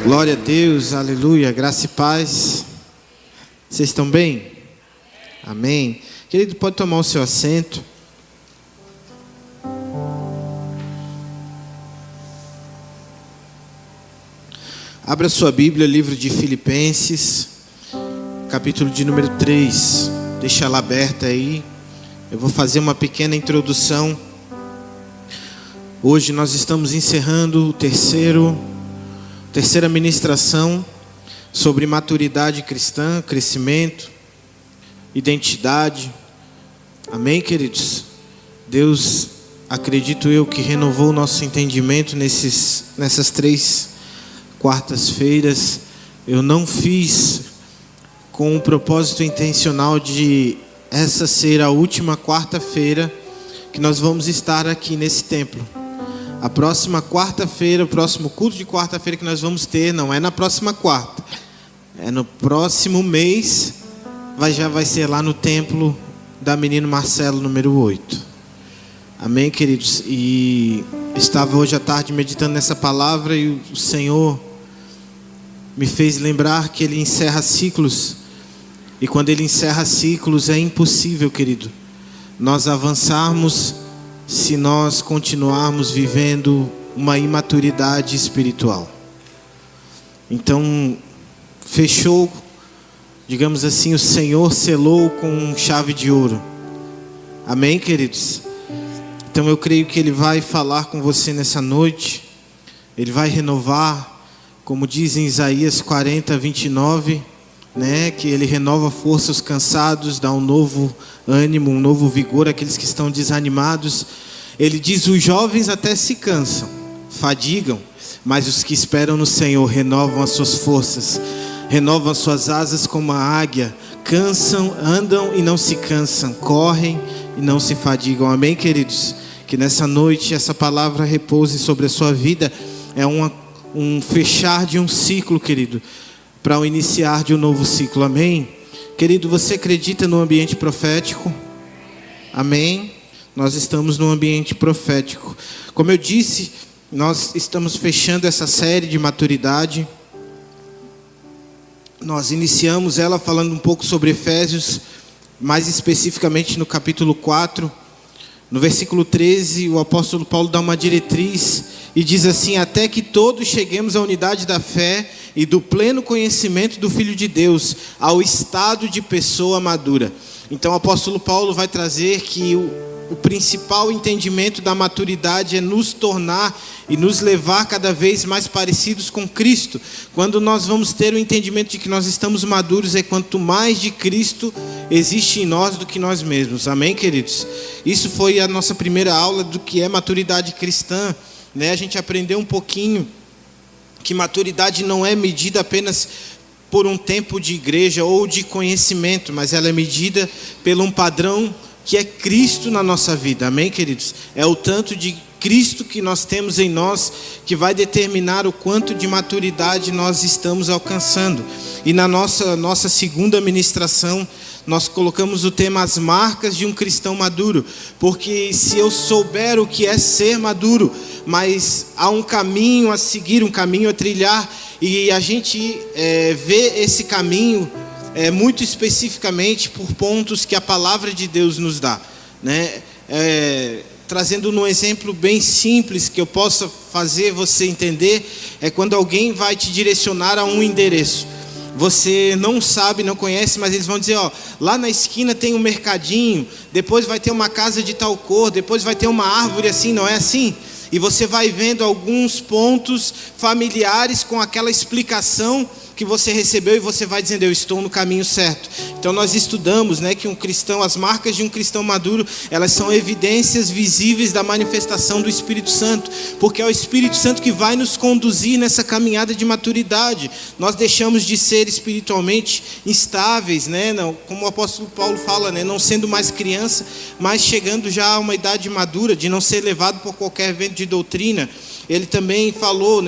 Glória a Deus, aleluia, graça e paz. Vocês estão bem? Amém. Querido, pode tomar o seu assento. Abra sua Bíblia, livro de Filipenses, capítulo de número 3. Deixa ela aberta aí. Eu vou fazer uma pequena introdução. Hoje nós estamos encerrando terceira ministração sobre maturidade cristã, crescimento, identidade. Amém, queridos? Deus, acredito eu, que renovou o nosso entendimento nessas 3 quartas-feiras. Eu não fiz com o propósito intencional de essa ser a última quarta-feira que nós vamos estar aqui nesse templo. A próxima quarta-feira, o próximo culto de quarta-feira que nós vamos ter, não é na próxima quarta, é no próximo mês, já vai ser lá no templo da Menino Marcelo, número 8. Amém, queridos? E estava hoje à tarde meditando nessa palavra e o Senhor me fez lembrar que Ele encerra ciclos. E quando Ele encerra ciclos, é impossível, querido, nós avançarmos se nós continuarmos vivendo uma imaturidade espiritual. Então, fechou, digamos assim, o Senhor selou com chave de ouro. Amém, queridos? Então eu creio que Ele vai falar com você nessa noite. Ele vai renovar, como diz em Isaías 40, 29, que Ele renova forças cansados, dá um novo ânimo, um novo vigor àqueles que estão desanimados. Ele diz: os jovens até se cansam, fadigam, mas os que esperam no Senhor renovam as suas forças, renovam as suas asas como a águia, andam e não se cansam, correm e não se fadigam. Amém, queridos? Que nessa noite essa palavra repouse sobre a sua vida. É um fechar de um ciclo, querido, para o iniciar de um novo ciclo. Amém? Querido, você acredita no ambiente profético? Amém? Nós estamos no ambiente profético. Como eu disse, nós estamos fechando essa série de maturidade. Nós iniciamos ela falando um pouco sobre Efésios, mais especificamente no capítulo 4. No versículo 13, o apóstolo Paulo dá uma diretriz e diz assim: até que todos cheguemos à unidade da fé e do pleno conhecimento do Filho de Deus, ao estado de pessoa madura. Então o apóstolo Paulo vai trazer que o principal entendimento da maturidade é nos tornar e nos levar cada vez mais parecidos com Cristo. Quando nós vamos ter o entendimento de que nós estamos maduros, é quanto mais de Cristo existe em nós do que nós mesmos. Amém, queridos? Isso foi a nossa primeira aula do que é maturidade cristã. A gente aprendeu um pouquinho que maturidade não é medida apenas por um tempo de igreja ou de conhecimento, mas ela é medida por um padrão que é Cristo na nossa vida. Amém, queridos? É o tanto de Cristo que nós temos em nós que vai determinar o quanto de maturidade nós estamos alcançando. E na nossa segunda ministração, nós colocamos o tema: as marcas de um cristão maduro. Porque se eu souber o que é ser maduro, mas há um caminho a seguir, um caminho a trilhar, e a gente vê esse caminho muito especificamente por pontos que a palavra de Deus nos dá, trazendo um exemplo bem simples que eu possa fazer você entender, é quando alguém vai te direcionar a um endereço. Você não sabe, não conhece, mas eles vão dizer: lá na esquina tem um mercadinho, depois vai ter uma casa de tal cor, depois vai ter uma árvore assim, não é assim? E você vai vendo alguns pontos familiares com aquela explicação que você recebeu e você vai dizendo: eu estou no caminho certo. Então nós estudamos, que um cristão, as marcas de um cristão maduro, elas são evidências visíveis da manifestação do Espírito Santo, porque é o Espírito Santo que vai nos conduzir nessa caminhada de maturidade. Nós deixamos de ser espiritualmente instáveis, não, como o apóstolo Paulo fala, não sendo mais criança, mas chegando já a uma idade madura, de não ser levado por qualquer vento de doutrina. Ele também falou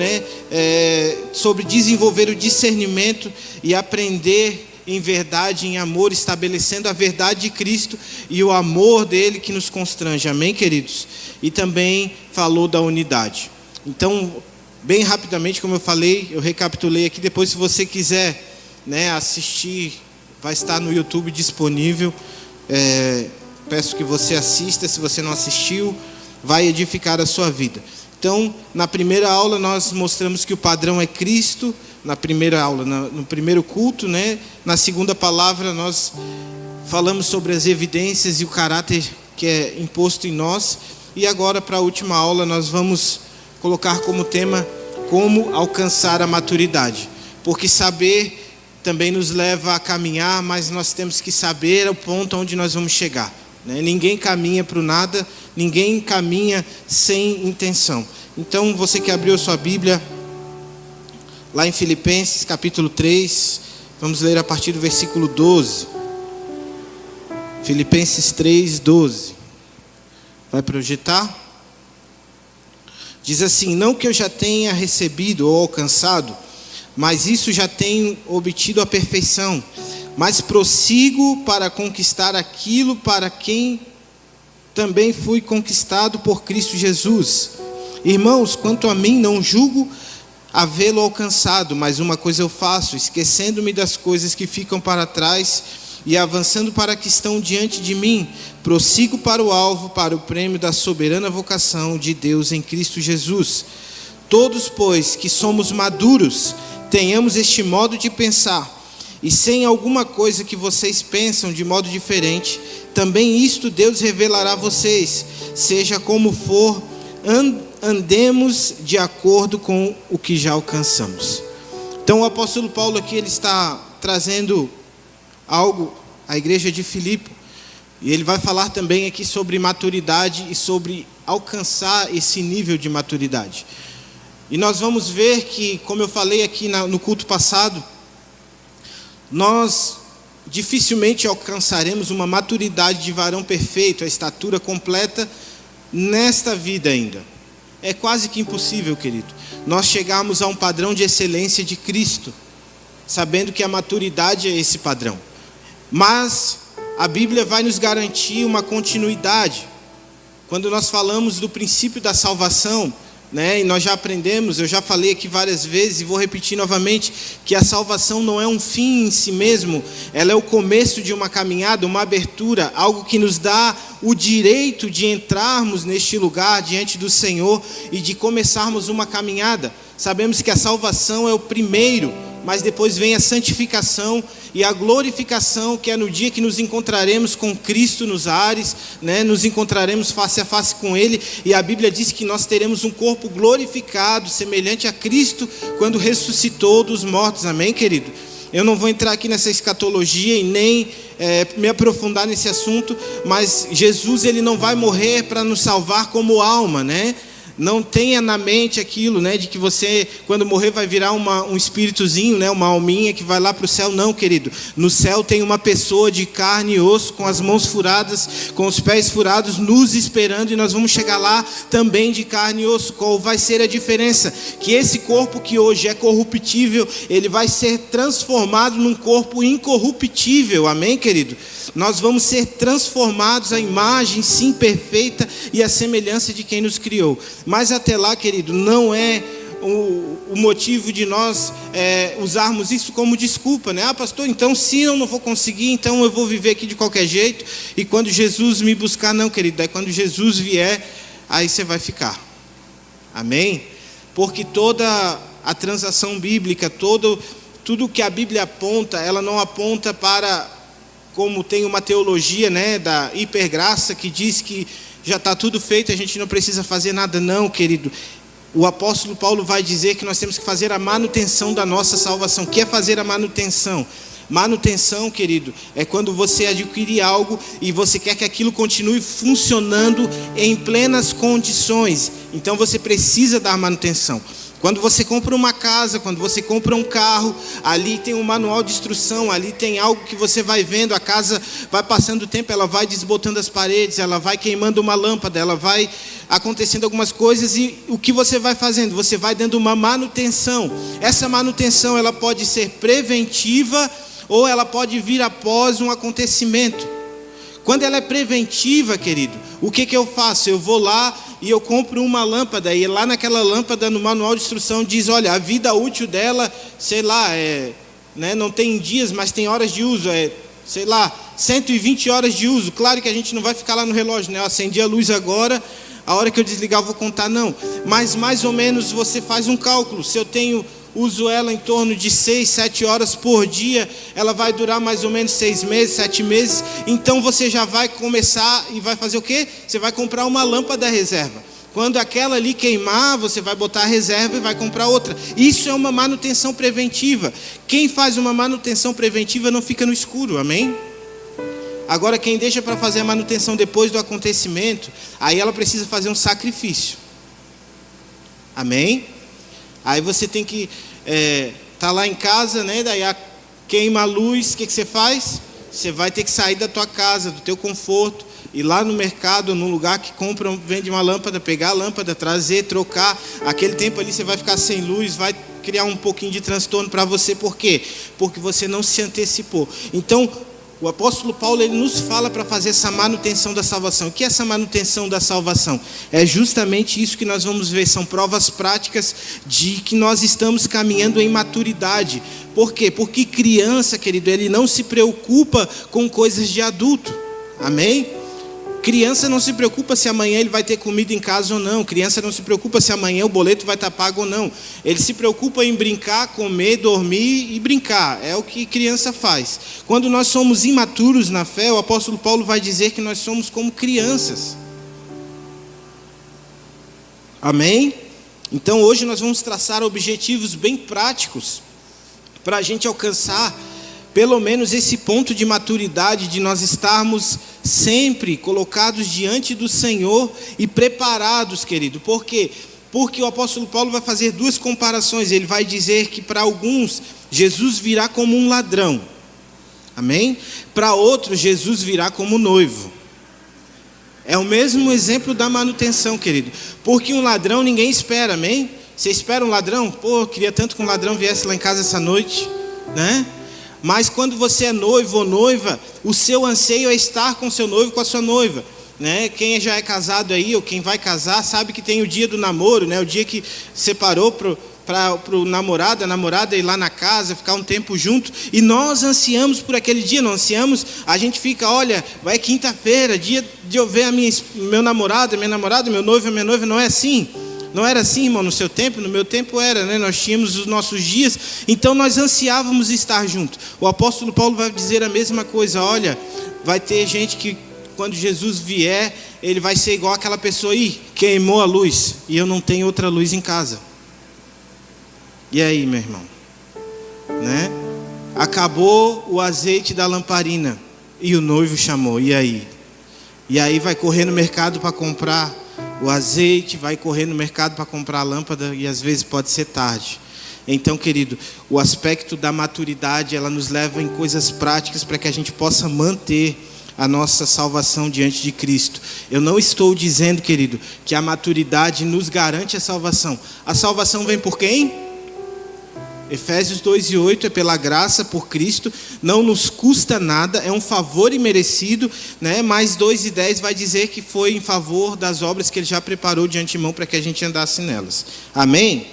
sobre desenvolver o discernimento e aprender em verdade, em amor, estabelecendo a verdade de Cristo e o amor dele que nos constrange. Amém, queridos? E também falou da unidade. Então, bem rapidamente, como eu falei, eu recapitulei aqui. Depois, se você quiser, né, assistir, vai estar no YouTube disponível. Peço que você assista. Se você não assistiu, vai edificar a sua vida. Então, na primeira aula nós mostramos que o padrão é Cristo. Na primeira aula, no primeiro culto, né? Na segunda palavra nós falamos sobre as evidências e o caráter que é imposto em nós. E agora, para a última aula, nós vamos colocar como tema como alcançar a maturidade. Porque saber também nos leva a caminhar, mas nós temos que saber o ponto onde nós vamos chegar, né? Ninguém caminha para o nada, ninguém caminha sem intenção. Então, você que abriu sua Bíblia, lá em Filipenses capítulo 3, vamos ler a partir do versículo 12. Filipenses 3, 12. Vai projetar? Diz assim: não que eu já tenha recebido ou alcançado, mas isso já tenho obtido a perfeição, mas prossigo para conquistar aquilo para quem também fui conquistado por Cristo Jesus. Irmãos, quanto a mim, não julgo havê-lo alcançado, mas uma coisa eu faço, esquecendo-me das coisas que ficam para trás e avançando para que estão diante de mim, prossigo para o alvo, para o prêmio da soberana vocação de Deus em Cristo Jesus. Todos, pois, que somos maduros, tenhamos este modo de pensar, e sem alguma coisa que vocês pensam de modo diferente, também isto Deus revelará a vocês. Seja como for, andemos de acordo com o que já alcançamos. Então o apóstolo Paulo aqui, ele está trazendo algo à igreja de Filipe, e ele vai falar também aqui sobre maturidade e sobre alcançar esse nível de maturidade. E nós vamos ver que, como eu falei aqui no culto passado, nós dificilmente alcançaremos uma maturidade de varão perfeito, a estatura completa, nesta vida ainda. É quase que impossível, querido, nós chegarmos a um padrão de excelência de Cristo, sabendo que a maturidade é esse padrão. Mas a Bíblia vai nos garantir uma continuidade. Quando nós falamos do princípio da salvação, né, e nós já aprendemos, eu já falei aqui várias vezes e vou repetir novamente, que a salvação não é um fim em si mesmo, ela é o começo de uma caminhada, uma abertura, algo que nos dá o direito de entrarmos neste lugar diante do Senhor e de começarmos uma caminhada. Sabemos que a salvação é o primeiro, mas depois vem a santificação e a glorificação, que é no dia que nos encontraremos com Cristo nos ares, né? Nos encontraremos face a face com Ele, e a Bíblia diz que nós teremos um corpo glorificado, semelhante a Cristo, quando ressuscitou dos mortos. Amém, querido? Eu não vou entrar aqui nessa escatologia e nem me aprofundar nesse assunto, mas Jesus, ele não vai morrer para nos salvar como alma, né? Não tenha na mente aquilo, né, de que você, quando morrer, vai virar um espíritozinho, né, uma alminha que vai lá para o céu. Não, querido. No céu tem uma pessoa de carne e osso, com as mãos furadas, com os pés furados, nos esperando, e nós vamos chegar lá também de carne e osso. Qual vai ser a diferença? Que esse corpo que hoje é corruptível, ele vai ser transformado num corpo incorruptível. Amém, querido? Nós vamos ser transformados à imagem, sim, perfeita e à semelhança de quem nos criou. Mas até lá, querido, não é o motivo de nós usarmos isso como desculpa, né? Ah, pastor, então se eu não vou conseguir, então eu vou viver aqui de qualquer jeito, e quando Jesus me buscar, não, querido, daí quando Jesus vier, aí você vai ficar. Amém? Porque toda a transação bíblica, tudo que a Bíblia aponta, ela não aponta para, como tem uma teologia, né, da hipergraça, que diz que já está tudo feito, a gente não precisa fazer nada. Não, querido. O apóstolo Paulo vai dizer que nós temos que fazer a manutenção da nossa salvação. O que é fazer a manutenção? Manutenção, querido, é quando você adquire algo e você quer que aquilo continue funcionando em plenas condições. Então você precisa dar manutenção. Quando você compra uma casa, quando você compra um carro, ali tem um manual de instrução, ali tem algo que você vai vendo, a casa vai passando o tempo, ela vai desbotando as paredes, ela vai queimando uma lâmpada, ela vai acontecendo algumas coisas, e o que você vai fazendo? Você vai dando uma manutenção. Essa manutenção, ela pode ser preventiva ou ela pode vir após um acontecimento. Quando ela é preventiva, querido, o que eu faço? Eu vou lá e eu compro uma lâmpada, e lá naquela lâmpada, no manual de instrução, diz, olha, a vida útil dela, sei lá, né, não tem dias, mas tem horas de uso, sei lá, 120 horas de uso. Claro que a gente não vai ficar lá no relógio, né? Eu acendi a luz agora, a hora que eu desligar eu vou contar, não. Mas mais ou menos você faz um cálculo. Se eu uso ela em torno de 6, 7 horas por dia, ela vai durar mais ou menos 6 meses, 7 meses. Então você já vai começar e vai fazer o quê? Você vai comprar uma lâmpada reserva. Quando aquela ali queimar, você vai botar a reserva e vai comprar outra. Isso é uma manutenção preventiva. Quem faz uma manutenção preventiva não fica no escuro, amém? Agora, quem deixa para fazer a manutenção depois do acontecimento, aí ela precisa fazer um sacrifício. Amém? Aí você tem que tá lá em casa, né? Daí queima a luz, o que você faz? Você vai ter que sair da tua casa, do teu conforto, ir lá no mercado, num lugar que vende uma lâmpada, pegar a lâmpada, trazer, trocar. Aquele tempo ali você vai ficar sem luz, vai criar um pouquinho de transtorno para você. Por quê? Porque você não se antecipou. Então, o apóstolo Paulo, ele nos fala para fazer essa manutenção da salvação. O que é essa manutenção da salvação? É justamente isso que nós vamos ver. São provas práticas de que nós estamos caminhando em maturidade. Por quê? Porque criança, querido, ele não se preocupa com coisas de adulto. Amém? Criança não se preocupa se amanhã ele vai ter comida em casa ou não. Criança não se preocupa se amanhã o boleto vai estar pago ou não. Ele se preocupa em brincar, comer, dormir e brincar. É o que criança faz. Quando nós somos imaturos na fé, o apóstolo Paulo vai dizer que nós somos como crianças. Amém? Então hoje nós vamos traçar objetivos bem práticos para a gente alcançar pelo menos esse ponto de maturidade, de nós estarmos sempre colocados diante do Senhor e preparados, querido. Por quê? Porque o apóstolo Paulo vai fazer duas comparações. Ele vai dizer que para alguns Jesus virá como um ladrão. Amém? Para outros Jesus virá como noivo. É o mesmo exemplo da manutenção, querido. Porque um ladrão ninguém espera, amém? Você espera um ladrão? Pô, queria tanto que um ladrão viesse lá em casa essa noite, né? Mas quando você é noivo ou noiva, o seu anseio é estar com seu noivo, com a sua noiva, né? Quem já é casado aí, ou quem vai casar, sabe que tem o dia do namoro, né? O dia que separou para o namorado, a namorada ir lá na casa, ficar um tempo junto. E nós ansiamos por aquele dia, não ansiamos? A gente fica, olha, vai quinta-feira, dia de eu ver meu namorado, minha namorada, meu noivo, minha noiva. Não é assim? Não era assim, irmão, no seu tempo? No meu tempo era, né? Nós tínhamos os nossos dias, então nós ansiávamos estar juntos. O apóstolo Paulo vai dizer a mesma coisa. Olha, vai ter gente que quando Jesus vier, ele vai ser igual aquela pessoa aí, queimou a luz, e eu não tenho outra luz em casa. E aí, meu irmão? Né? Acabou o azeite da lamparina, e o noivo chamou, e aí? E aí vai correr no mercado para comprar o azeite, vai correr no mercado para comprar a lâmpada, e às vezes pode ser tarde. Então, querido, o aspecto da maturidade, ela nos leva em coisas práticas para que a gente possa manter a nossa salvação diante de Cristo. Eu não estou dizendo, querido, que a maturidade nos garante a salvação. A salvação vem por quem? Efésios 2:8, é pela graça por Cristo, não nos custa nada, é um favor imerecido, né? Mas 2:10 vai dizer que foi em favor das obras que Ele já preparou de antemão para que a gente andasse nelas. Amém?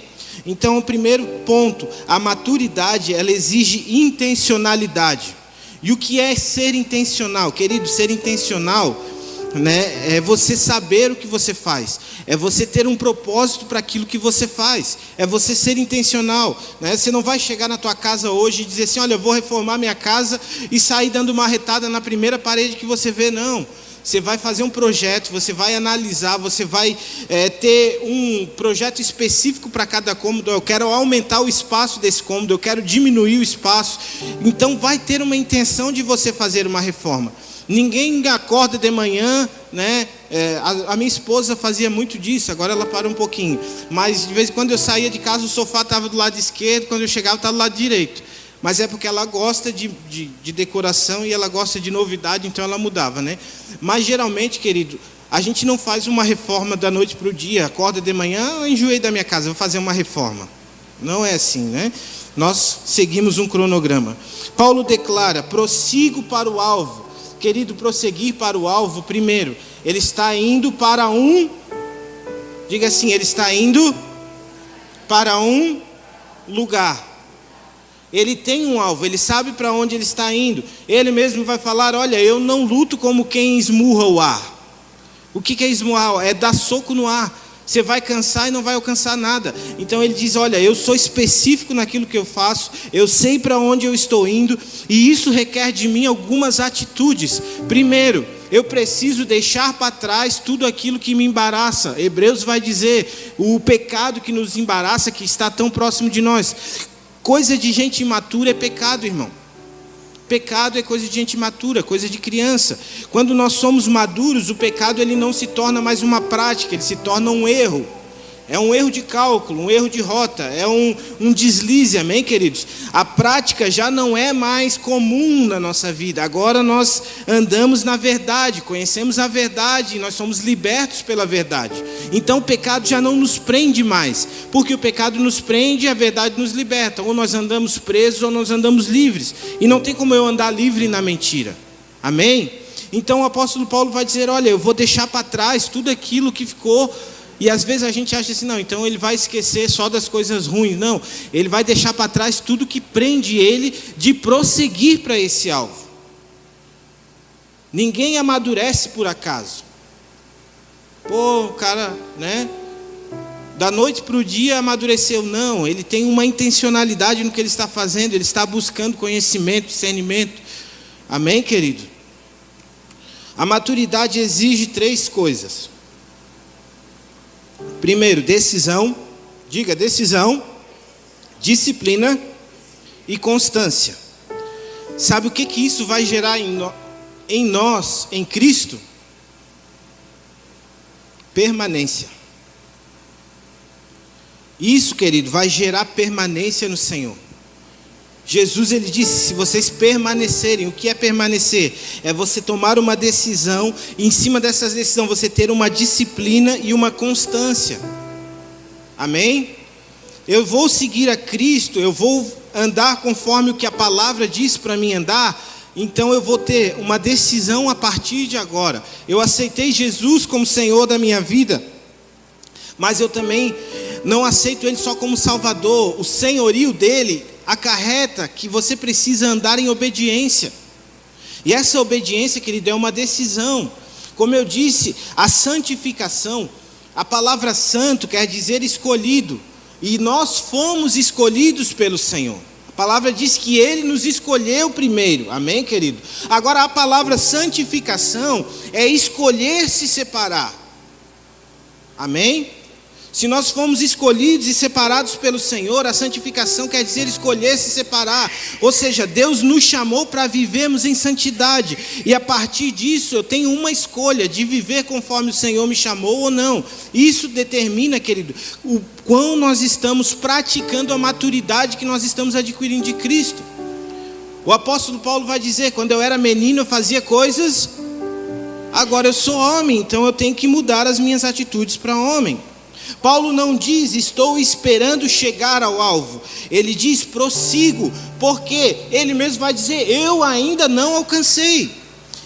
Então, o primeiro ponto, a maturidade, ela exige intencionalidade. E o que é ser intencional? Querido, ser intencional, né, é você saber o que você faz, é você ter um propósito para aquilo que você faz, é você ser intencional, né? Você não vai chegar na tua casa hoje e dizer assim, olha, eu vou reformar minha casa e sair dando uma retada na primeira parede que você vê, não. Você vai fazer um projeto, você vai analisar, você vai ter um projeto específico para cada cômodo. Eu quero aumentar o espaço desse cômodo, eu quero diminuir o espaço. Então vai ter uma intenção de você fazer uma reforma. Ninguém acorda de manhã, né? A minha esposa fazia muito disso, agora ela parou um pouquinho. Mas de vez em quando eu saía de casa, o sofá estava do lado esquerdo, quando eu chegava estava do lado direito. Mas é porque ela gosta de decoração e ela gosta de novidade, então ela mudava, né? Mas geralmente, querido, a gente não faz uma reforma da noite para o dia. Acorda de manhã, eu enjoei da minha casa, vou fazer uma reforma. Não é assim, né? Nós seguimos um cronograma. Paulo declara, prossigo para o alvo. Querido, prosseguir para o alvo, primeiro, ele está indo para um Diga assim: ele está indo para um lugar. Ele tem um alvo, ele sabe para onde ele está indo. Ele mesmo vai falar: olha, eu não luto como quem esmurra o ar. O que é esmurrar? É dar soco no ar. Você vai cansar e não vai alcançar nada. Então ele diz: olha, eu sou específico naquilo que eu faço, eu sei para onde eu estou indo, e isso requer de mim algumas atitudes. Primeiro, eu preciso deixar para trás tudo aquilo que me embaraça. Hebreus vai dizer: o pecado que nos embaraça, que está tão próximo de nós. Coisa de gente imatura é pecado, irmão. Pecado é coisa de gente imatura, coisa de criança. Quando nós somos maduros, o pecado ele não se torna mais uma prática, ele se torna um erro. É um erro de cálculo, um erro de rota, é um deslize, amém, queridos? A prática já não é mais comum na nossa vida. Agora nós andamos na verdade, conhecemos a verdade, nós somos libertos pela verdade. Então o pecado já não nos prende mais, porque o pecado nos prende e a verdade nos liberta. Ou nós andamos presos ou nós andamos livres. E não tem como eu andar livre na mentira, amém? Então o apóstolo Paulo vai dizer: olha, eu vou deixar para trás tudo aquilo que ficou. E às vezes a gente acha assim: não, então ele vai esquecer só das coisas ruins. Não, ele vai deixar para trás tudo que prende ele de prosseguir para esse alvo. Ninguém amadurece por acaso. Pô, o cara, né? Da noite para o dia amadureceu. Não, ele tem uma intencionalidade no que ele está fazendo. Ele está buscando conhecimento, discernimento. Amém, querido? A maturidade exige 3 coisas. Primeiro, decisão. Diga: decisão, disciplina e constância. Sabe o que isso vai gerar em nós, em Cristo? Permanência. Isso, querido, vai gerar permanência no Senhor. Jesus, ele disse: se vocês permanecerem. O que é permanecer? É você tomar uma decisão, e em cima dessa decisão você ter uma disciplina e uma constância. Amém? Eu vou seguir a Cristo, eu vou andar conforme o que a palavra diz para mim andar. Então eu vou ter uma decisão a partir de agora. Eu aceitei Jesus como Senhor da minha vida, mas eu também não aceito Ele só como Salvador. O senhorio dele acarreta que você precisa andar em obediência. E essa obediência, querido, é uma decisão. Como eu disse, a santificação, a palavra santo quer dizer escolhido. E nós fomos escolhidos pelo Senhor. A palavra diz que Ele nos escolheu primeiro. Amém, querido? Agora a palavra santificação é escolher se separar. Amém? Se nós fomos escolhidos e separados pelo Senhor, a santificação quer dizer escolher se separar. Ou seja, Deus nos chamou para vivermos em santidade. E a partir disso eu tenho uma escolha de viver conforme o Senhor me chamou ou não. Isso determina, querido, o quão nós estamos praticando a maturidade que nós estamos adquirindo de Cristo. O apóstolo Paulo vai dizer: quando eu era menino eu fazia coisas, agora eu sou homem, então eu tenho que mudar as minhas atitudes para homem. Paulo não diz: estou esperando chegar ao alvo. Ele diz: prossigo, porque ele mesmo vai dizer: eu ainda não alcancei.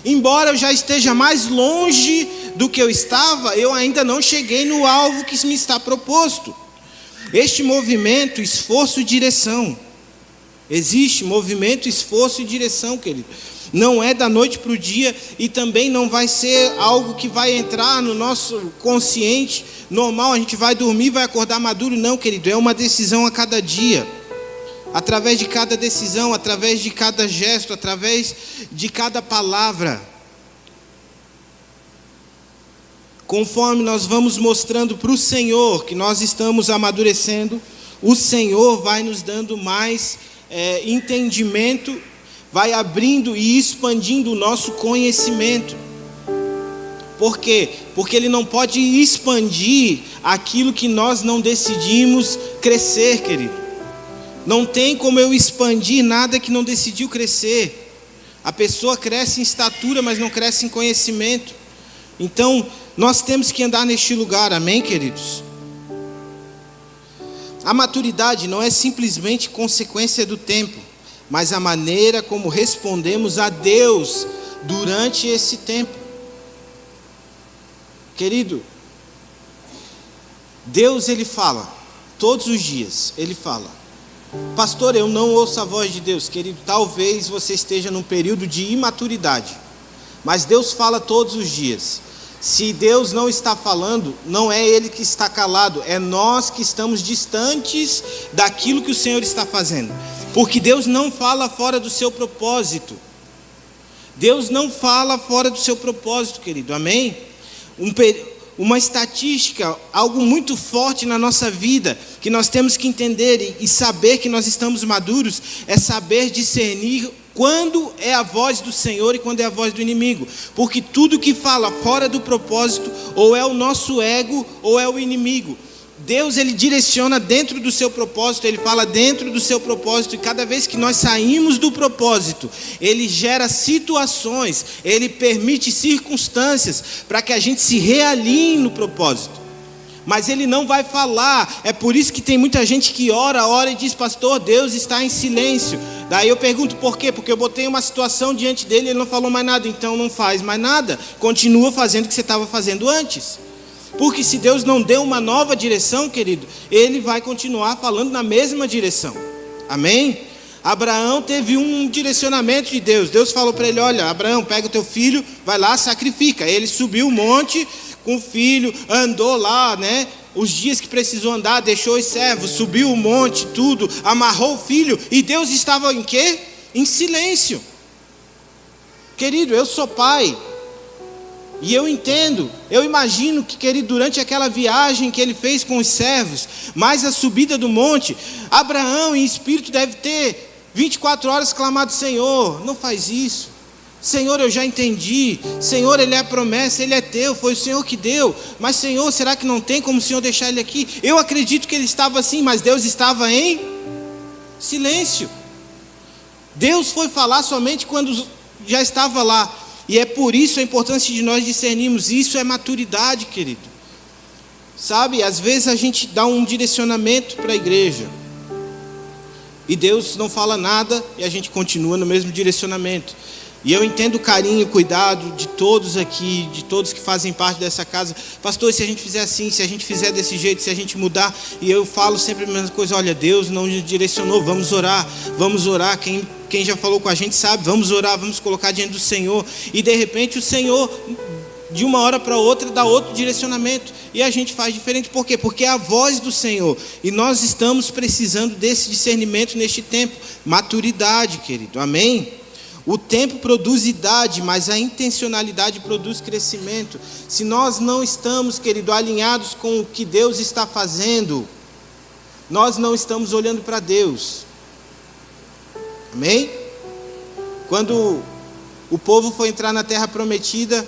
Embora eu já esteja mais longe do que eu estava, eu ainda não cheguei no alvo que me está proposto. Este movimento, esforço e direção. Existe movimento, esforço e direção, querido. Não é da noite para o dia, e também não vai ser algo que vai entrar no nosso consciente normal, a gente vai dormir, vai acordar maduro. Não, querido, é uma decisão a cada dia. Através de cada decisão, através de cada gesto, através de cada palavra. Conforme nós vamos mostrando para o Senhor que nós estamos amadurecendo, o Senhor vai nos dando mais entendimento, vai abrindo e expandindo o nosso conhecimento. Por quê? Porque Ele não pode expandir aquilo que nós não decidimos crescer, querido. Não tem como eu expandir nada que não decidiu crescer. A pessoa cresce em estatura, mas não cresce em conhecimento. Então, nós temos que andar neste lugar, amém, queridos? A maturidade não é simplesmente consequência do tempo, mas a maneira como respondemos a Deus durante esse tempo. Querido, Deus, ele fala, todos os dias, ele fala. Pastor, eu não ouço a voz de Deus. Querido, talvez você esteja num período de imaturidade, mas Deus fala todos os dias. Se Deus não está falando, não é Ele que está calado, é nós que estamos distantes daquilo que o Senhor está fazendo. Porque Deus não fala fora do seu propósito. Deus não fala fora do seu propósito, querido, amém? Uma estatística, algo muito forte na nossa vida, que nós temos que entender e saber que nós estamos maduros, é saber discernir quando é a voz do Senhor e quando é a voz do inimigo. Porque tudo que fala fora do propósito, ou é o nosso ego, ou é o inimigo. Deus, ele direciona dentro do seu propósito, ele fala dentro do seu propósito, e cada vez que nós saímos do propósito, ele gera situações, ele permite circunstâncias para que a gente se realinhe no propósito. Mas ele não vai falar. É por isso que tem muita gente que ora e diz: pastor, Deus está em silêncio. Daí eu pergunto por quê? Porque eu botei uma situação diante dele e ele não falou mais nada. Então não faz mais nada, continua fazendo o que você estava fazendo antes. Porque se Deus não deu uma nova direção, querido, ele vai continuar falando na mesma direção. Amém? Abraão teve um direcionamento de Deus. Deus falou para ele: olha, Abraão, pega o teu filho, vai lá, sacrifica. Ele subiu o monte com o filho, andou lá, né? Os dias que precisou andar, deixou os servos, subiu o monte, tudo, amarrou o filho, e Deus estava em quê? Em silêncio. Querido, eu sou pai, e eu entendo, eu imagino que, querido, durante aquela viagem que ele fez com os servos, mais a subida do monte, Abraão em espírito deve ter 24 horas clamado: Senhor, não faz isso. Senhor, eu já entendi. Senhor, ele é a promessa, ele é teu, foi o Senhor que deu. Mas Senhor, será que não tem como o Senhor deixar ele aqui? Eu acredito que ele estava assim, mas Deus estava em silêncio. Deus foi falar somente quando já estava lá. E é por isso a importância de nós discernirmos. Isso é maturidade, querido. Sabe, às vezes a gente dá um direcionamento para a igreja e Deus não fala nada e a gente continua no mesmo direcionamento. E eu entendo o carinho, o cuidado de todos aqui, de todos que fazem parte dessa casa. Pastor, se a gente fizer assim, se a gente fizer desse jeito, se a gente mudar. E eu falo sempre a mesma coisa: olha, Deus não nos direcionou, vamos orar. Quem já falou com a gente sabe, vamos orar, vamos colocar diante do Senhor. E de repente o Senhor, de uma hora para outra, dá outro direcionamento. E a gente faz diferente. Por quê? Porque é a voz do Senhor. E nós estamos precisando desse discernimento neste tempo. Maturidade, querido, amém? O tempo produz idade, mas a intencionalidade produz crescimento. Se nós não estamos, querido, alinhados com o que Deus está fazendo, nós não estamos olhando para Deus. Amém? Quando o povo foi entrar na terra prometida,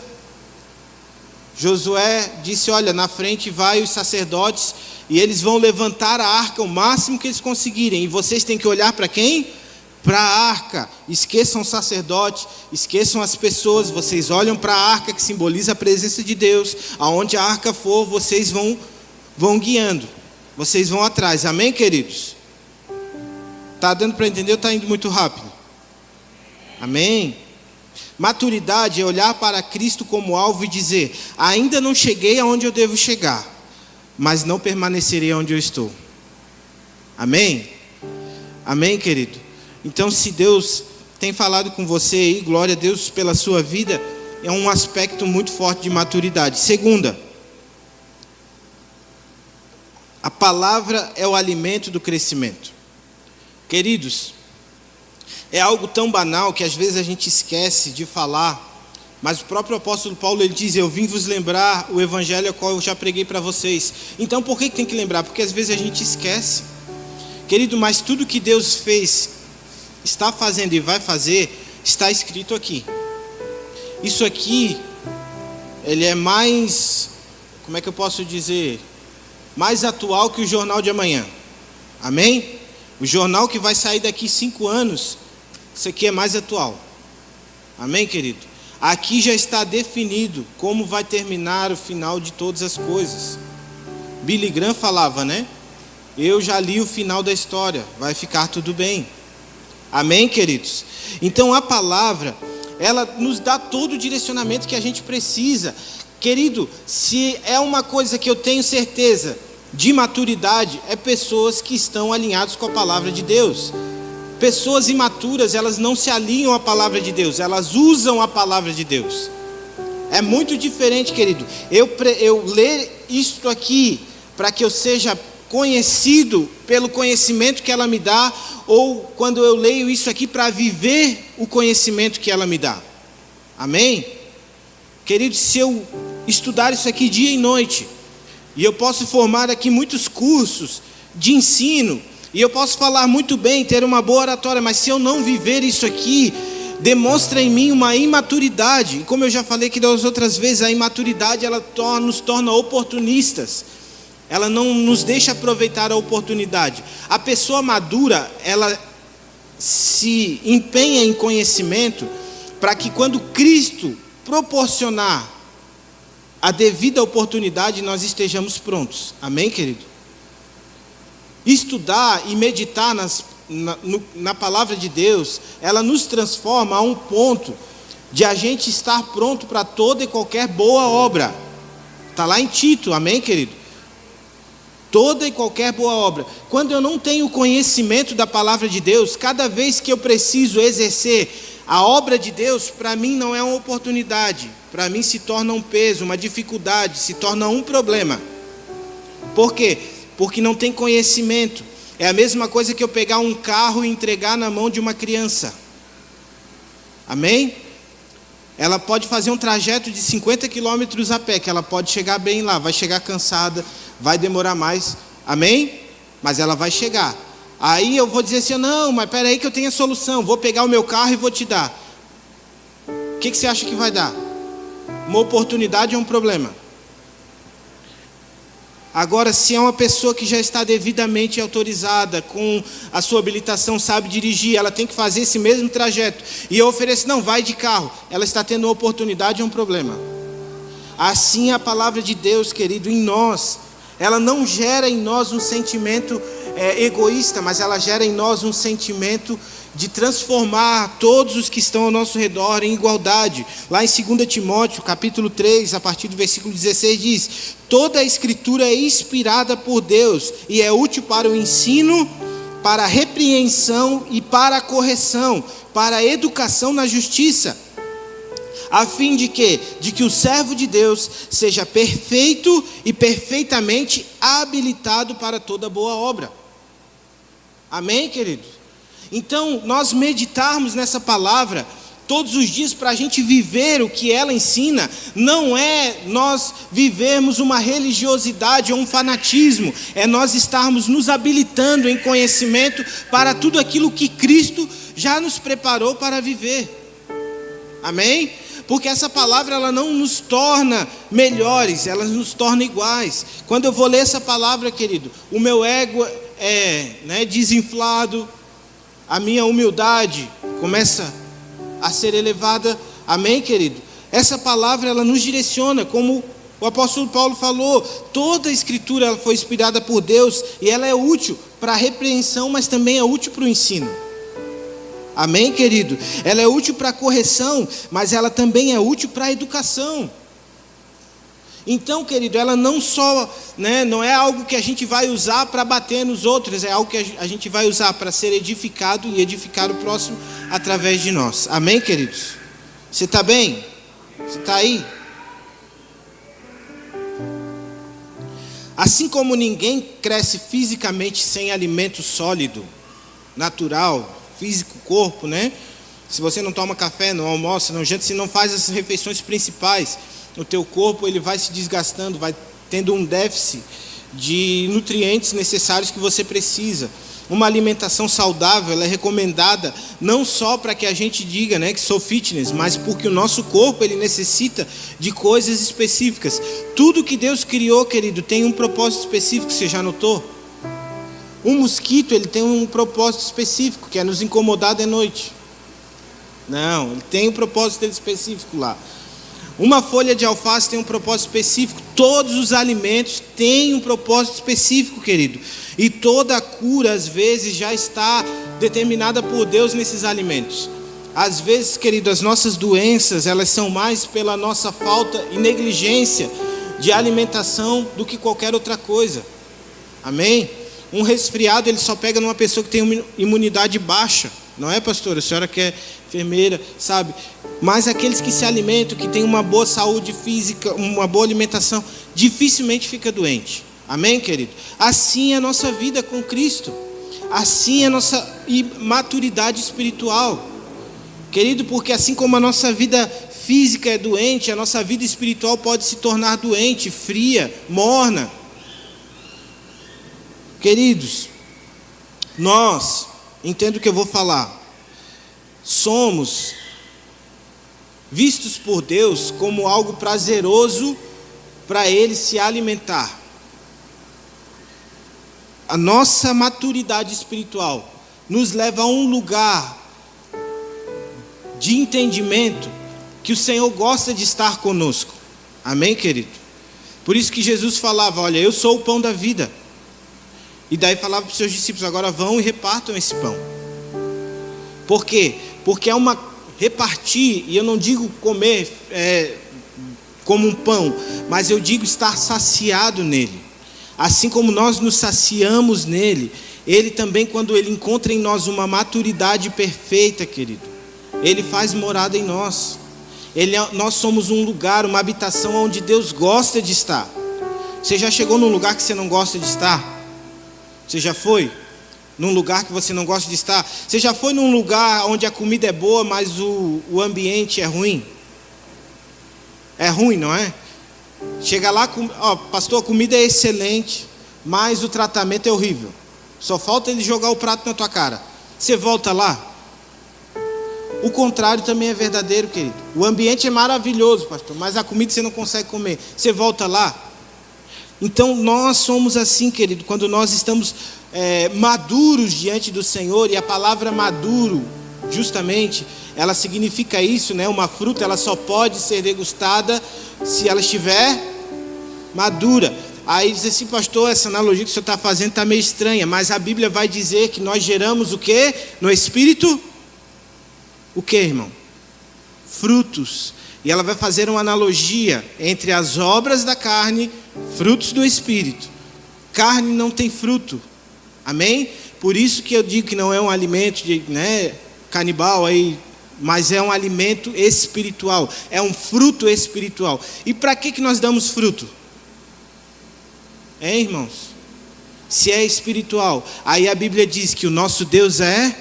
Josué disse: olha, na frente vai os sacerdotes e eles vão levantar a arca o máximo que eles conseguirem. E vocês têm que olhar para quem? Para a arca. Esqueçam o sacerdote, esqueçam as pessoas. Vocês olham para a arca, que simboliza a presença de Deus. Aonde a arca for, vocês vão guiando, vocês vão atrás. Amém, queridos? Está dando para entender ou está indo muito rápido? Amém? Maturidade é olhar para Cristo como alvo e dizer: ainda não cheguei aonde eu devo chegar, mas não permanecerei onde eu estou. Amém? Amém, querido? Então, se Deus tem falado com você aí, glória a Deus pela sua vida, é um aspecto muito forte de maturidade. Segunda, a palavra é o alimento do crescimento. Queridos, é algo tão banal que às vezes a gente esquece de falar, mas o próprio apóstolo Paulo, ele diz: eu vim vos lembrar o evangelho ao qual eu já preguei para vocês. Então por que tem que lembrar? Porque às vezes a gente esquece. Querido, mas tudo que Deus fez, está fazendo e vai fazer, está escrito aqui. Isso aqui, ele é mais, como é que eu posso dizer, mais atual que o jornal de amanhã. Amém? O jornal que vai sair daqui 5 anos, isso aqui é mais atual. Amém, querido? Aqui já está definido como vai terminar o final de todas as coisas. Billy Graham falava, né? Eu já li o final da história, vai ficar tudo bem. Amém, queridos? Então a palavra, ela nos dá todo o direcionamento que a gente precisa. Querido, se é uma coisa que eu tenho certeza, de maturidade é pessoas que estão alinhadas com a palavra de Deus. Pessoas imaturas, elas não se alinham à palavra de Deus, elas usam a palavra de Deus. É muito diferente, querido. Eu ler isto aqui para que eu seja conhecido pelo conhecimento que ela me dá, ou quando eu leio isso aqui para viver o conhecimento que ela me dá. Amém? Querido, se eu estudar isso aqui dia e noite, e eu posso formar aqui muitos cursos de ensino, e eu posso falar muito bem, ter uma boa oratória, mas se eu não viver isso aqui, demonstra em mim uma imaturidade. E como eu já falei aqui das outras vezes, a imaturidade ela nos torna oportunistas. Ela não nos deixa aproveitar a oportunidade. A pessoa madura, ela se empenha em conhecimento para que quando Cristo proporcionar a devida oportunidade, nós estejamos prontos. Amém, querido? Estudar e meditar na palavra de Deus, ela nos transforma a um ponto de a gente estar pronto para toda e qualquer boa obra. Está lá em Tito, amém, querido? Toda e qualquer boa obra. Quando eu não tenho conhecimento da palavra de Deus, cada vez que eu preciso exercer a obra de Deus, para mim não é uma oportunidade, para mim se torna um peso, uma dificuldade, se torna um problema. Por quê? Porque não tem conhecimento. É a mesma coisa que eu pegar um carro e entregar na mão de uma criança. Amém? Ela pode fazer um trajeto de 50 quilômetros a pé, que ela pode chegar bem lá, vai chegar cansada, vai demorar mais, amém? Mas ela vai chegar. Aí eu vou dizer assim, não, mas espera aí que eu tenho a solução, vou pegar o meu carro e vou te dar. O que você acha que vai dar? Uma oportunidade ou um problema? Agora, se é uma pessoa que já está devidamente autorizada, com a sua habilitação, sabe dirigir, ela tem que fazer esse mesmo trajeto, e eu ofereço, não, vai de carro, ela está tendo uma oportunidade ou um problema. Assim é a palavra de Deus, querido, em nós. Ela não gera em nós um sentimento egoísta, mas ela gera em nós um sentimento de transformar todos os que estão ao nosso redor em igualdade. Lá em 2 Timóteo, capítulo 3, a partir do versículo 16, diz: toda a escritura é inspirada por Deus e é útil para o ensino, para a repreensão e para a correção, para a educação na justiça, a fim de que o servo de Deus seja perfeito e perfeitamente habilitado para toda boa obra. Amém, queridos? Então, nós meditarmos nessa palavra todos os dias para a gente viver o que ela ensina, não é nós vivermos uma religiosidade ou um fanatismo, é nós estarmos nos habilitando em conhecimento para tudo aquilo que Cristo já nos preparou para viver. Amém? Porque essa palavra ela não nos torna melhores, ela nos torna iguais. Quando eu vou ler essa palavra, querido, o meu ego é desinflado, a minha humildade começa a ser elevada. Amém, querido? Essa palavra ela nos direciona, como o apóstolo Paulo falou, toda a escritura ela foi inspirada por Deus e ela é útil para a repreensão, mas também é útil para o ensino. Amém, querido? Ela é útil para a correção, mas ela também é útil para a educação. Então, querido, ela não só, não é algo que a gente vai usar para bater nos outros, é algo que a gente vai usar para ser edificado e edificar o próximo através de nós. Amém, queridos? Você está bem? Você está aí? Assim como ninguém cresce fisicamente sem alimento sólido, natural, físico, corpo, Se você não toma café, não almoça, não janta, se não faz as refeições principais, o teu corpo ele vai se desgastando, vai tendo um déficit de nutrientes necessários que você precisa. Uma alimentação saudável ela é recomendada não só para que a gente diga que sou fitness, mas porque o nosso corpo ele necessita de coisas específicas. Tudo que Deus criou, querido, tem um propósito específico, você já notou? Um mosquito ele tem um propósito específico, que é nos incomodar de noite. Não, ele tem um propósito dele específico lá. Uma folha de alface tem um propósito específico. Todos os alimentos têm um propósito específico, querido. E toda a cura, às vezes, já está determinada por Deus nesses alimentos. Às vezes, querido, as nossas doenças, elas são mais pela nossa falta e negligência de alimentação do que qualquer outra coisa. Amém? Um resfriado ele só pega numa pessoa que tem uma imunidade baixa. Não é, pastora? A senhora que é enfermeira, sabe? Mas aqueles que se alimentam, que têm uma boa saúde física, uma boa alimentação, dificilmente fica doente. Amém, querido? Assim é a nossa vida com Cristo. Assim é a nossa maturidade espiritual. Querido, porque assim como a nossa vida física é doente, a nossa vida espiritual pode se tornar doente, fria, morna. Queridos, nós, entendo o que eu vou falar, somos vistos por Deus como algo prazeroso para Ele se alimentar. A nossa maturidade espiritual nos leva a um lugar de entendimento que o Senhor gosta de estar conosco. Amém, querido? Por isso que Jesus falava, olha, eu sou o pão da vida. E daí falava para os seus discípulos, agora vão e repartam esse pão. Por quê? Porque é uma repartir, e eu não digo comer como um pão, mas eu digo estar saciado nele. Assim como nós nos saciamos nele, ele também, quando ele encontra em nós uma maturidade perfeita, querido, ele faz morada em nós. Nós somos um lugar, uma habitação onde Deus gosta de estar. Você já chegou num lugar que você não gosta de estar? Você já foi num lugar que você não gosta de estar? Você já foi num lugar onde a comida é boa, mas o ambiente é ruim? É ruim, não é? Chega lá, pastor, a comida é excelente, mas o tratamento é horrível. Só falta ele jogar o prato na tua cara. Você volta lá? O contrário também é verdadeiro, querido. O ambiente é maravilhoso, pastor, mas a comida você não consegue comer. Você volta lá? Então nós somos assim, querido, quando nós estamos maduros diante do Senhor. E a palavra maduro, justamente, ela significa isso, né? Uma fruta, ela só pode ser degustada se ela estiver madura. Aí diz assim, pastor, essa analogia que o senhor está fazendo está meio estranha, mas a Bíblia vai dizer que nós geramos o quê? No Espírito? O quê, irmão? Frutos. E ela vai fazer uma analogia entre as obras da carne, frutos do Espírito. Carne não tem fruto. Amém? Por isso que eu digo que não é um alimento canibal aí, mas é um alimento espiritual. É um fruto espiritual. E para que nós damos fruto? Hein, irmãos? Se é espiritual, aí a Bíblia diz que o nosso Deus é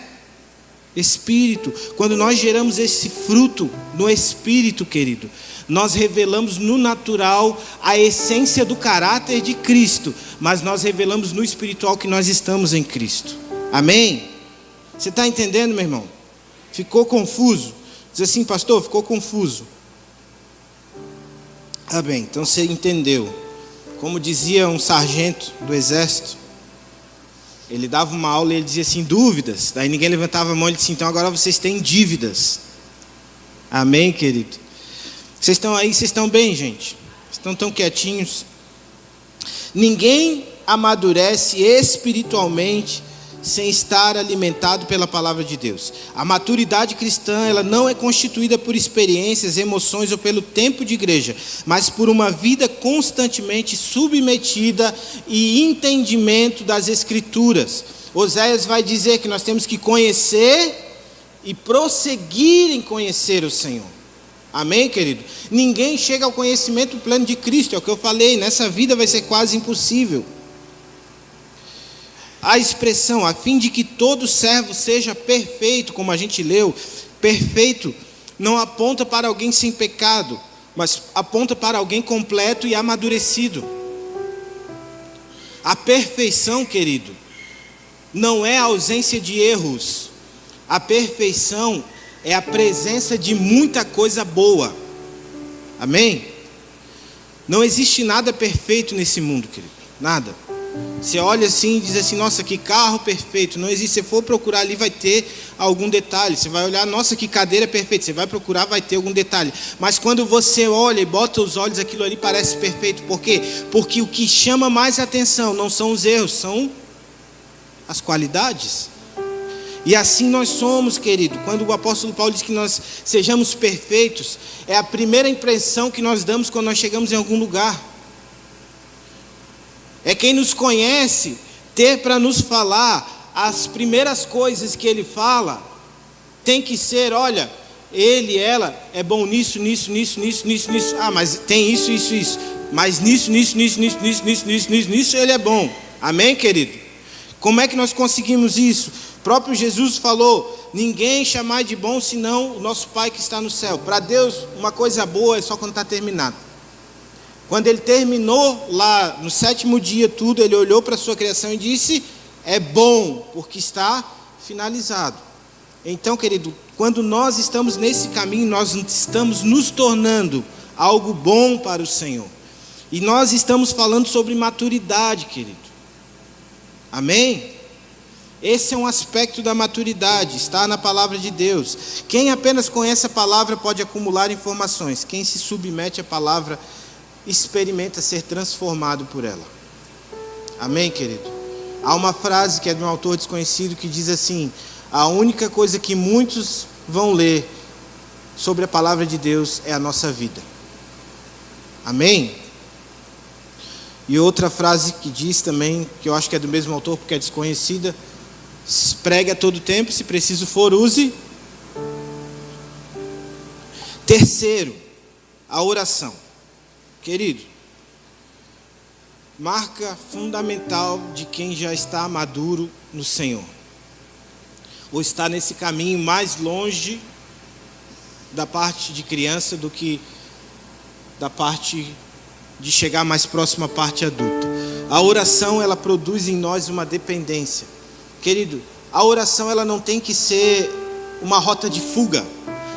Espírito. Quando nós geramos esse fruto no Espírito, querido, nós revelamos no natural a essência do caráter de Cristo, mas nós revelamos no espiritual que nós estamos em Cristo. Amém? Você está entendendo, meu irmão? Ficou confuso? Diz assim, pastor, ficou confuso. Ah, bem, então você entendeu. Como dizia um sargento do exército, ele dava uma aula e ele dizia assim, dúvidas. Daí ninguém levantava a mão e ele disse, então agora vocês têm dívidas. Amém, querido? Vocês estão aí, vocês estão bem, gente? Estão tão quietinhos? Ninguém amadurece espiritualmente sem estar alimentado pela palavra de Deus. A maturidade cristã, ela não é constituída por experiências, emoções ou pelo tempo de igreja, mas por uma vida constantemente submetida e entendimento das Escrituras. Oséias vai dizer que nós temos que conhecer e prosseguir em conhecer o Senhor. Amém, querido? Ninguém chega ao conhecimento pleno de Cristo, é o que eu falei, nessa vida vai ser quase impossível. A expressão, a fim de que todo servo seja perfeito, como a gente leu, perfeito, não aponta para alguém sem pecado, mas aponta para alguém completo e amadurecido. A perfeição, querido, não é a ausência de erros. A perfeição é a presença de muita coisa boa. Amém? Não existe nada perfeito nesse mundo, querido. Nada. Você olha assim e diz assim, nossa, que carro perfeito. Não existe. Se for procurar ali, vai ter algum detalhe. Você vai olhar, nossa, que cadeira perfeita. Você vai procurar, vai ter algum detalhe. Mas quando você olha e bota os olhos, aquilo ali parece perfeito. Por quê? Porque o que chama mais atenção não são os erros, são as qualidades. E assim nós somos, querido. Quando o apóstolo Paulo diz que nós sejamos perfeitos, é a primeira impressão que nós damos quando nós chegamos em algum lugar. É quem nos conhece ter para nos falar as primeiras coisas que ele fala. Tem que ser, olha, ele, ela é bom nisso. Ah, mas tem isso. Mas nisso ele é bom. Amém, querido? Como é que nós conseguimos isso? O próprio Jesus falou: ninguém chamar de bom senão o nosso Pai que está no céu. Para Deus, uma coisa boa é só quando está terminado. Quando ele terminou lá no 7º dia tudo, ele olhou para a sua criação e disse: é bom, porque está finalizado. Então, querido, quando nós estamos nesse caminho, nós estamos nos tornando algo bom para o Senhor. E nós estamos falando sobre maturidade, querido. Amém? Esse é um aspecto da maturidade, está na palavra de Deus. Quem apenas conhece a palavra pode acumular informações. Quem se submete à palavra experimenta ser transformado por ela. Amém, querido? Há uma frase que é de um autor desconhecido que diz assim: a única coisa que muitos vão ler sobre a palavra de Deus é a nossa vida. Amém? E outra frase que diz também, que eu acho que é do mesmo autor porque é desconhecida: pregue a todo tempo, se preciso for, use. Terceiro, a oração. Querido, marca fundamental de quem já está maduro no Senhor, ou está nesse caminho mais longe da parte de criança do que da parte de chegar mais próximo à parte adulta. A oração, ela produz em nós uma dependência. Querido, a oração, ela não tem que ser uma rota de fuga.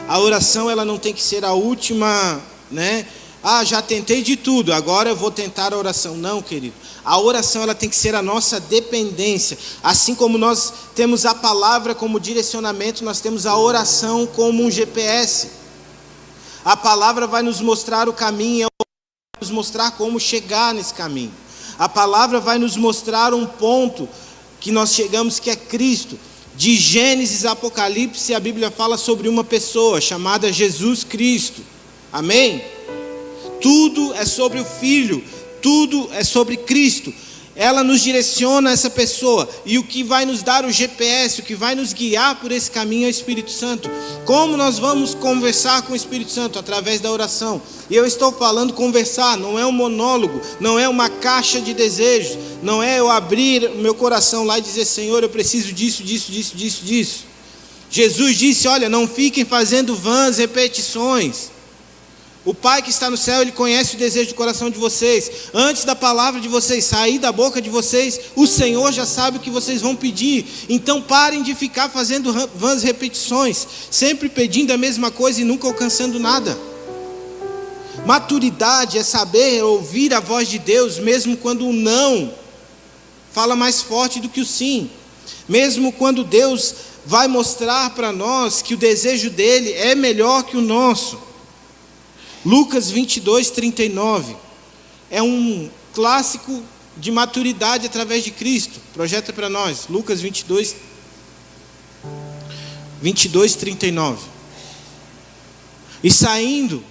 A oração, ela não tem que ser a última, já tentei de tudo, agora eu vou tentar a oração. Não, querido. A oração, ela tem que ser a nossa dependência. Assim como nós temos a palavra como direcionamento, nós temos a oração como um GPS. A palavra vai nos mostrar o caminho, vai nos mostrar como chegar nesse caminho. A palavra vai nos mostrar um ponto que nós chegamos, que é Cristo. De Gênesis a Apocalipse, a Bíblia fala sobre uma pessoa chamada Jesus Cristo. Amém? Tudo é sobre o Filho, tudo é sobre Cristo. Ela nos direciona a essa pessoa, e o que vai nos dar o GPS, o que vai nos guiar por esse caminho é o Espírito Santo. Como nós vamos conversar com o Espírito Santo? Através da oração. E eu estou falando conversar, não é um monólogo, não é uma caixa de desejos, não é eu abrir o meu coração lá e dizer: Senhor, eu preciso disso. Jesus disse: olha, não fiquem fazendo vãs repetições. O Pai que está no céu, Ele conhece o desejo do coração de vocês. Antes da palavra de vocês sair da boca de vocês, o Senhor já sabe o que vocês vão pedir. Então parem de ficar fazendo vãs repetições, sempre pedindo a mesma coisa e nunca alcançando nada. Maturidade é saber ouvir a voz de Deus, mesmo quando o não fala mais forte do que o sim. Mesmo quando Deus vai mostrar para nós que o desejo dele é melhor que o nosso. Lucas 22:39 é um clássico de maturidade através de Cristo. Projeta para nós, Lucas 22:39. E saindo,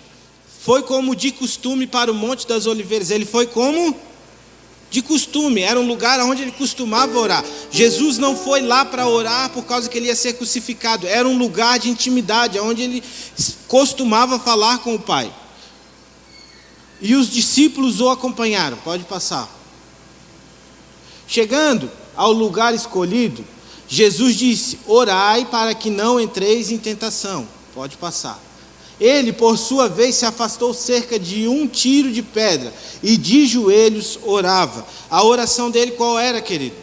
foi como de costume para o Monte das Oliveiras. Ele foi como de costume, era um lugar onde ele costumava orar. Jesus não foi lá para orar por causa que ele ia ser crucificado. Era um lugar de intimidade, onde ele costumava falar com o Pai. E os discípulos o acompanharam. Pode passar. Chegando ao lugar escolhido, Jesus disse: orai para que não entreis em tentação. Pode passar. Ele, por sua vez, se afastou cerca de 1 tiro de pedra e de joelhos orava. A oração dele qual era, querido?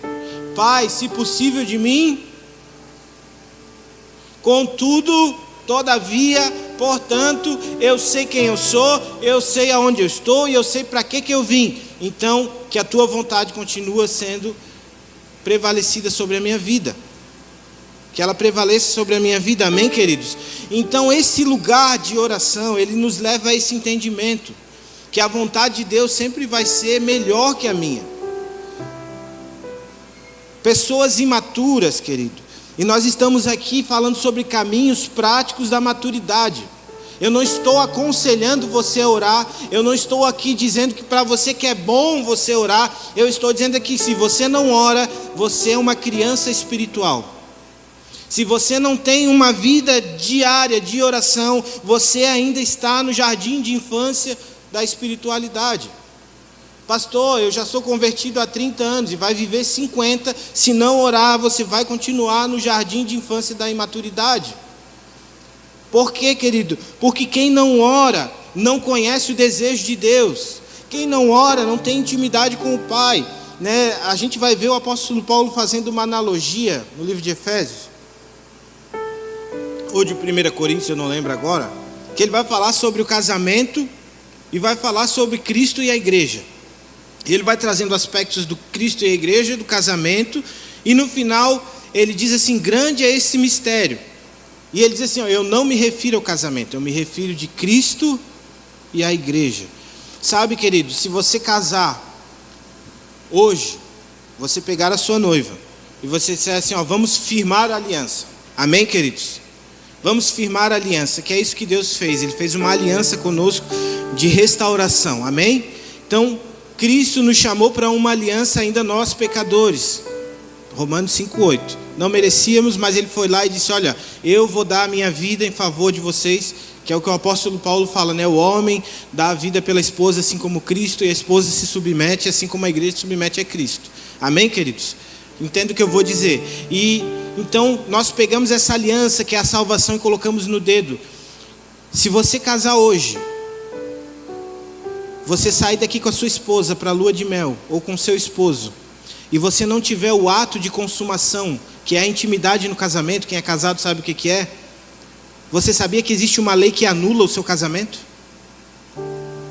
Pai, se possível de mim, contudo, todavia, portanto, eu sei quem eu sou, eu sei aonde eu estou e eu sei para que eu vim. Então, que a tua vontade continua sendo prevalecida sobre a minha vida. Que ela prevaleça sobre a minha vida, amém, queridos? Então esse lugar de oração, ele nos leva a esse entendimento, que a vontade de Deus sempre vai ser melhor que a minha. Pessoas imaturas, querido, e nós estamos aqui falando sobre caminhos práticos da maturidade. Eu não estou aconselhando você a orar. Eu não estou aqui dizendo que para você que é bom você orar. Eu estou dizendo aqui, se você não ora, você é uma criança espiritual. Se você não tem uma vida diária de oração, você ainda está no jardim de infância da espiritualidade. Pastor, eu já sou convertido há 30 anos e vai viver 50. Se não orar, você vai continuar no jardim de infância da imaturidade. Por quê, querido? Porque quem não ora não conhece o desejo de Deus. Quem não ora não tem intimidade com o Pai, né? A gente vai ver o apóstolo Paulo fazendo uma analogia no livro de Efésios, ou de 1 Coríntios, eu não lembro agora, que ele vai falar sobre o casamento e vai falar sobre Cristo e a igreja. Ele vai trazendo aspectos do Cristo e a igreja, do casamento, e no final ele diz assim: grande é esse mistério. E ele diz assim: eu não me refiro ao casamento, eu me refiro de Cristo e à igreja. Sabe, querido, se você casar hoje, você pegar a sua noiva e você disser assim: vamos firmar a aliança. Amém, queridos? Vamos firmar a aliança, que é isso que Deus fez. Ele fez uma aliança conosco de restauração. Amém? Então, Cristo nos chamou para uma aliança ainda nós pecadores. Romanos 5,8. Não merecíamos, mas ele foi lá e disse: olha, eu vou dar a minha vida em favor de vocês, que é o que o apóstolo Paulo fala, né? O homem dá a vida pela esposa, assim como Cristo, e a esposa se submete, assim como a igreja se submete a Cristo. Amém, queridos? Entendo o que eu vou dizer. E então nós pegamos essa aliança, que é a salvação, e colocamos no dedo. Se você casar hoje, você sair daqui com a sua esposa para a lua de mel, ou com seu esposo, e você não tiver o ato de consumação, que é a intimidade no casamento, quem é casado sabe o que é. Você sabia que existe uma lei que anula o seu casamento?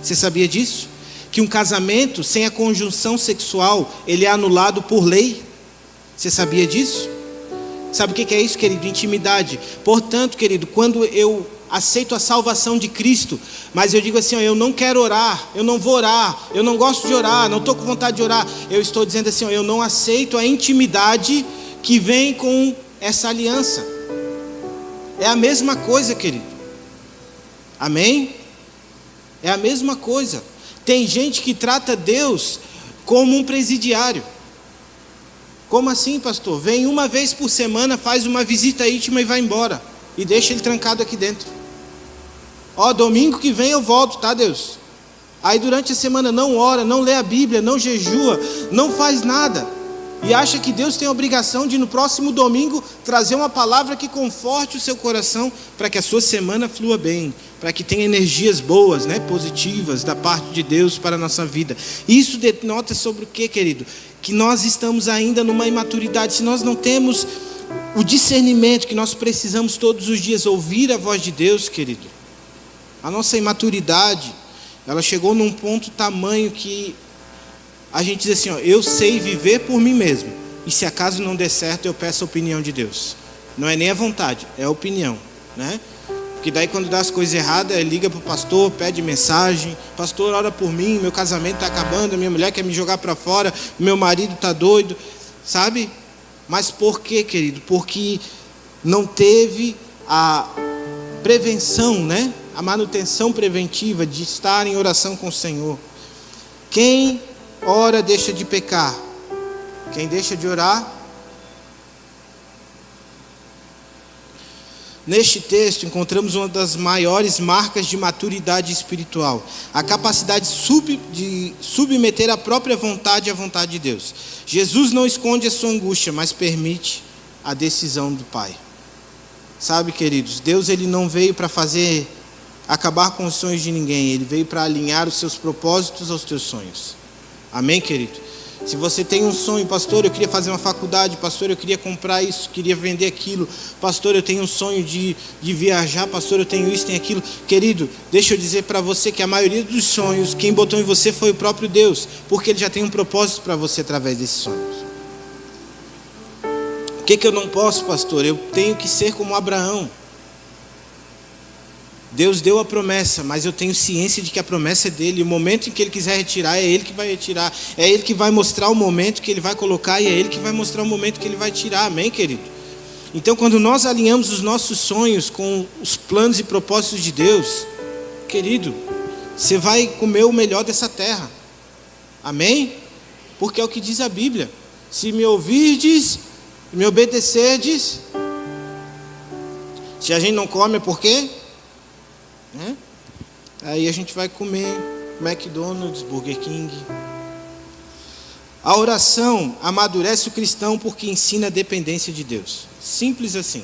Você sabia disso? Que um casamento sem a conjunção sexual, ele é anulado por lei? Você sabia disso? Sabe o que é isso, querido? Intimidade. Portanto, querido, quando eu aceito a salvação de Cristo, mas eu digo assim: eu não quero orar, eu não vou orar, eu não gosto de orar, não estou com vontade de orar, eu estou dizendo assim: eu não aceito a intimidade que vem com essa aliança. É a mesma coisa, querido. Amém? É a mesma coisa. Tem gente que trata Deus como um presidiário. Como assim, pastor? Vem uma vez por semana, faz uma visita íntima e vai embora, e deixa ele trancado aqui dentro. Domingo que vem eu volto, tá, Deus? Aí durante a semana não ora, não lê a Bíblia, não jejua, não faz nada, e acha que Deus tem a obrigação de no próximo domingo trazer uma palavra que conforte o seu coração, para que a sua semana flua bem, para que tenha energias boas, né, positivas da parte de Deus para a nossa vida. Isso denota sobre o que, querido? Que nós estamos ainda numa imaturidade. Se nós não temos o discernimento que nós precisamos todos os dias ouvir a voz de Deus, querido, a nossa imaturidade, ela chegou num ponto tamanho que a gente diz assim: eu sei viver por mim mesmo, e se acaso não der certo, eu peço a opinião de Deus. Não é nem a vontade, é a opinião, né? Porque daí quando dá as coisas erradas, liga para o pastor, pede mensagem: pastor, ora por mim, meu casamento está acabando, minha mulher quer me jogar para fora, meu marido está doido, sabe? Mas por quê, querido? Porque não teve a prevenção, né? A manutenção preventiva de estar em oração com o Senhor. Quem ora deixa de pecar, quem deixa de orar. Neste texto encontramos uma das maiores marcas de maturidade espiritual, a capacidade de submeter a própria vontade à vontade de Deus. Jesus não esconde a sua angústia, mas permite a decisão do Pai. Sabe, queridos, Deus ele não veio para acabar com os sonhos de ninguém, ele veio para alinhar os seus propósitos aos teus sonhos. Amém, querido? Se você tem um sonho: pastor, eu queria fazer uma faculdade, pastor, eu queria comprar isso, queria vender aquilo, pastor, eu tenho um sonho de viajar, pastor, eu tenho isso, tenho aquilo. Querido, deixa eu dizer para você que a maioria dos sonhos, quem botou em você foi o próprio Deus, porque Ele já tem um propósito para você através desses sonhos. O que eu não posso, pastor? Eu tenho que ser como Abraão. Deus deu a promessa, mas eu tenho ciência de que a promessa é dele. O momento em que ele quiser retirar, é ele que vai retirar. É ele que vai mostrar o momento que ele vai colocar, e é ele que vai mostrar o momento que ele vai tirar. Amém, querido? Então, quando nós alinhamos os nossos sonhos com os planos e propósitos de Deus, querido, você vai comer o melhor dessa terra. Amém? Porque é o que diz a Bíblia. Se me ouvirdes, me obedecerdes. Se a gente não come é por quê? Aí a gente vai comer McDonald's, Burger King. A oração amadurece o cristão porque ensina a dependência de Deus. Simples assim.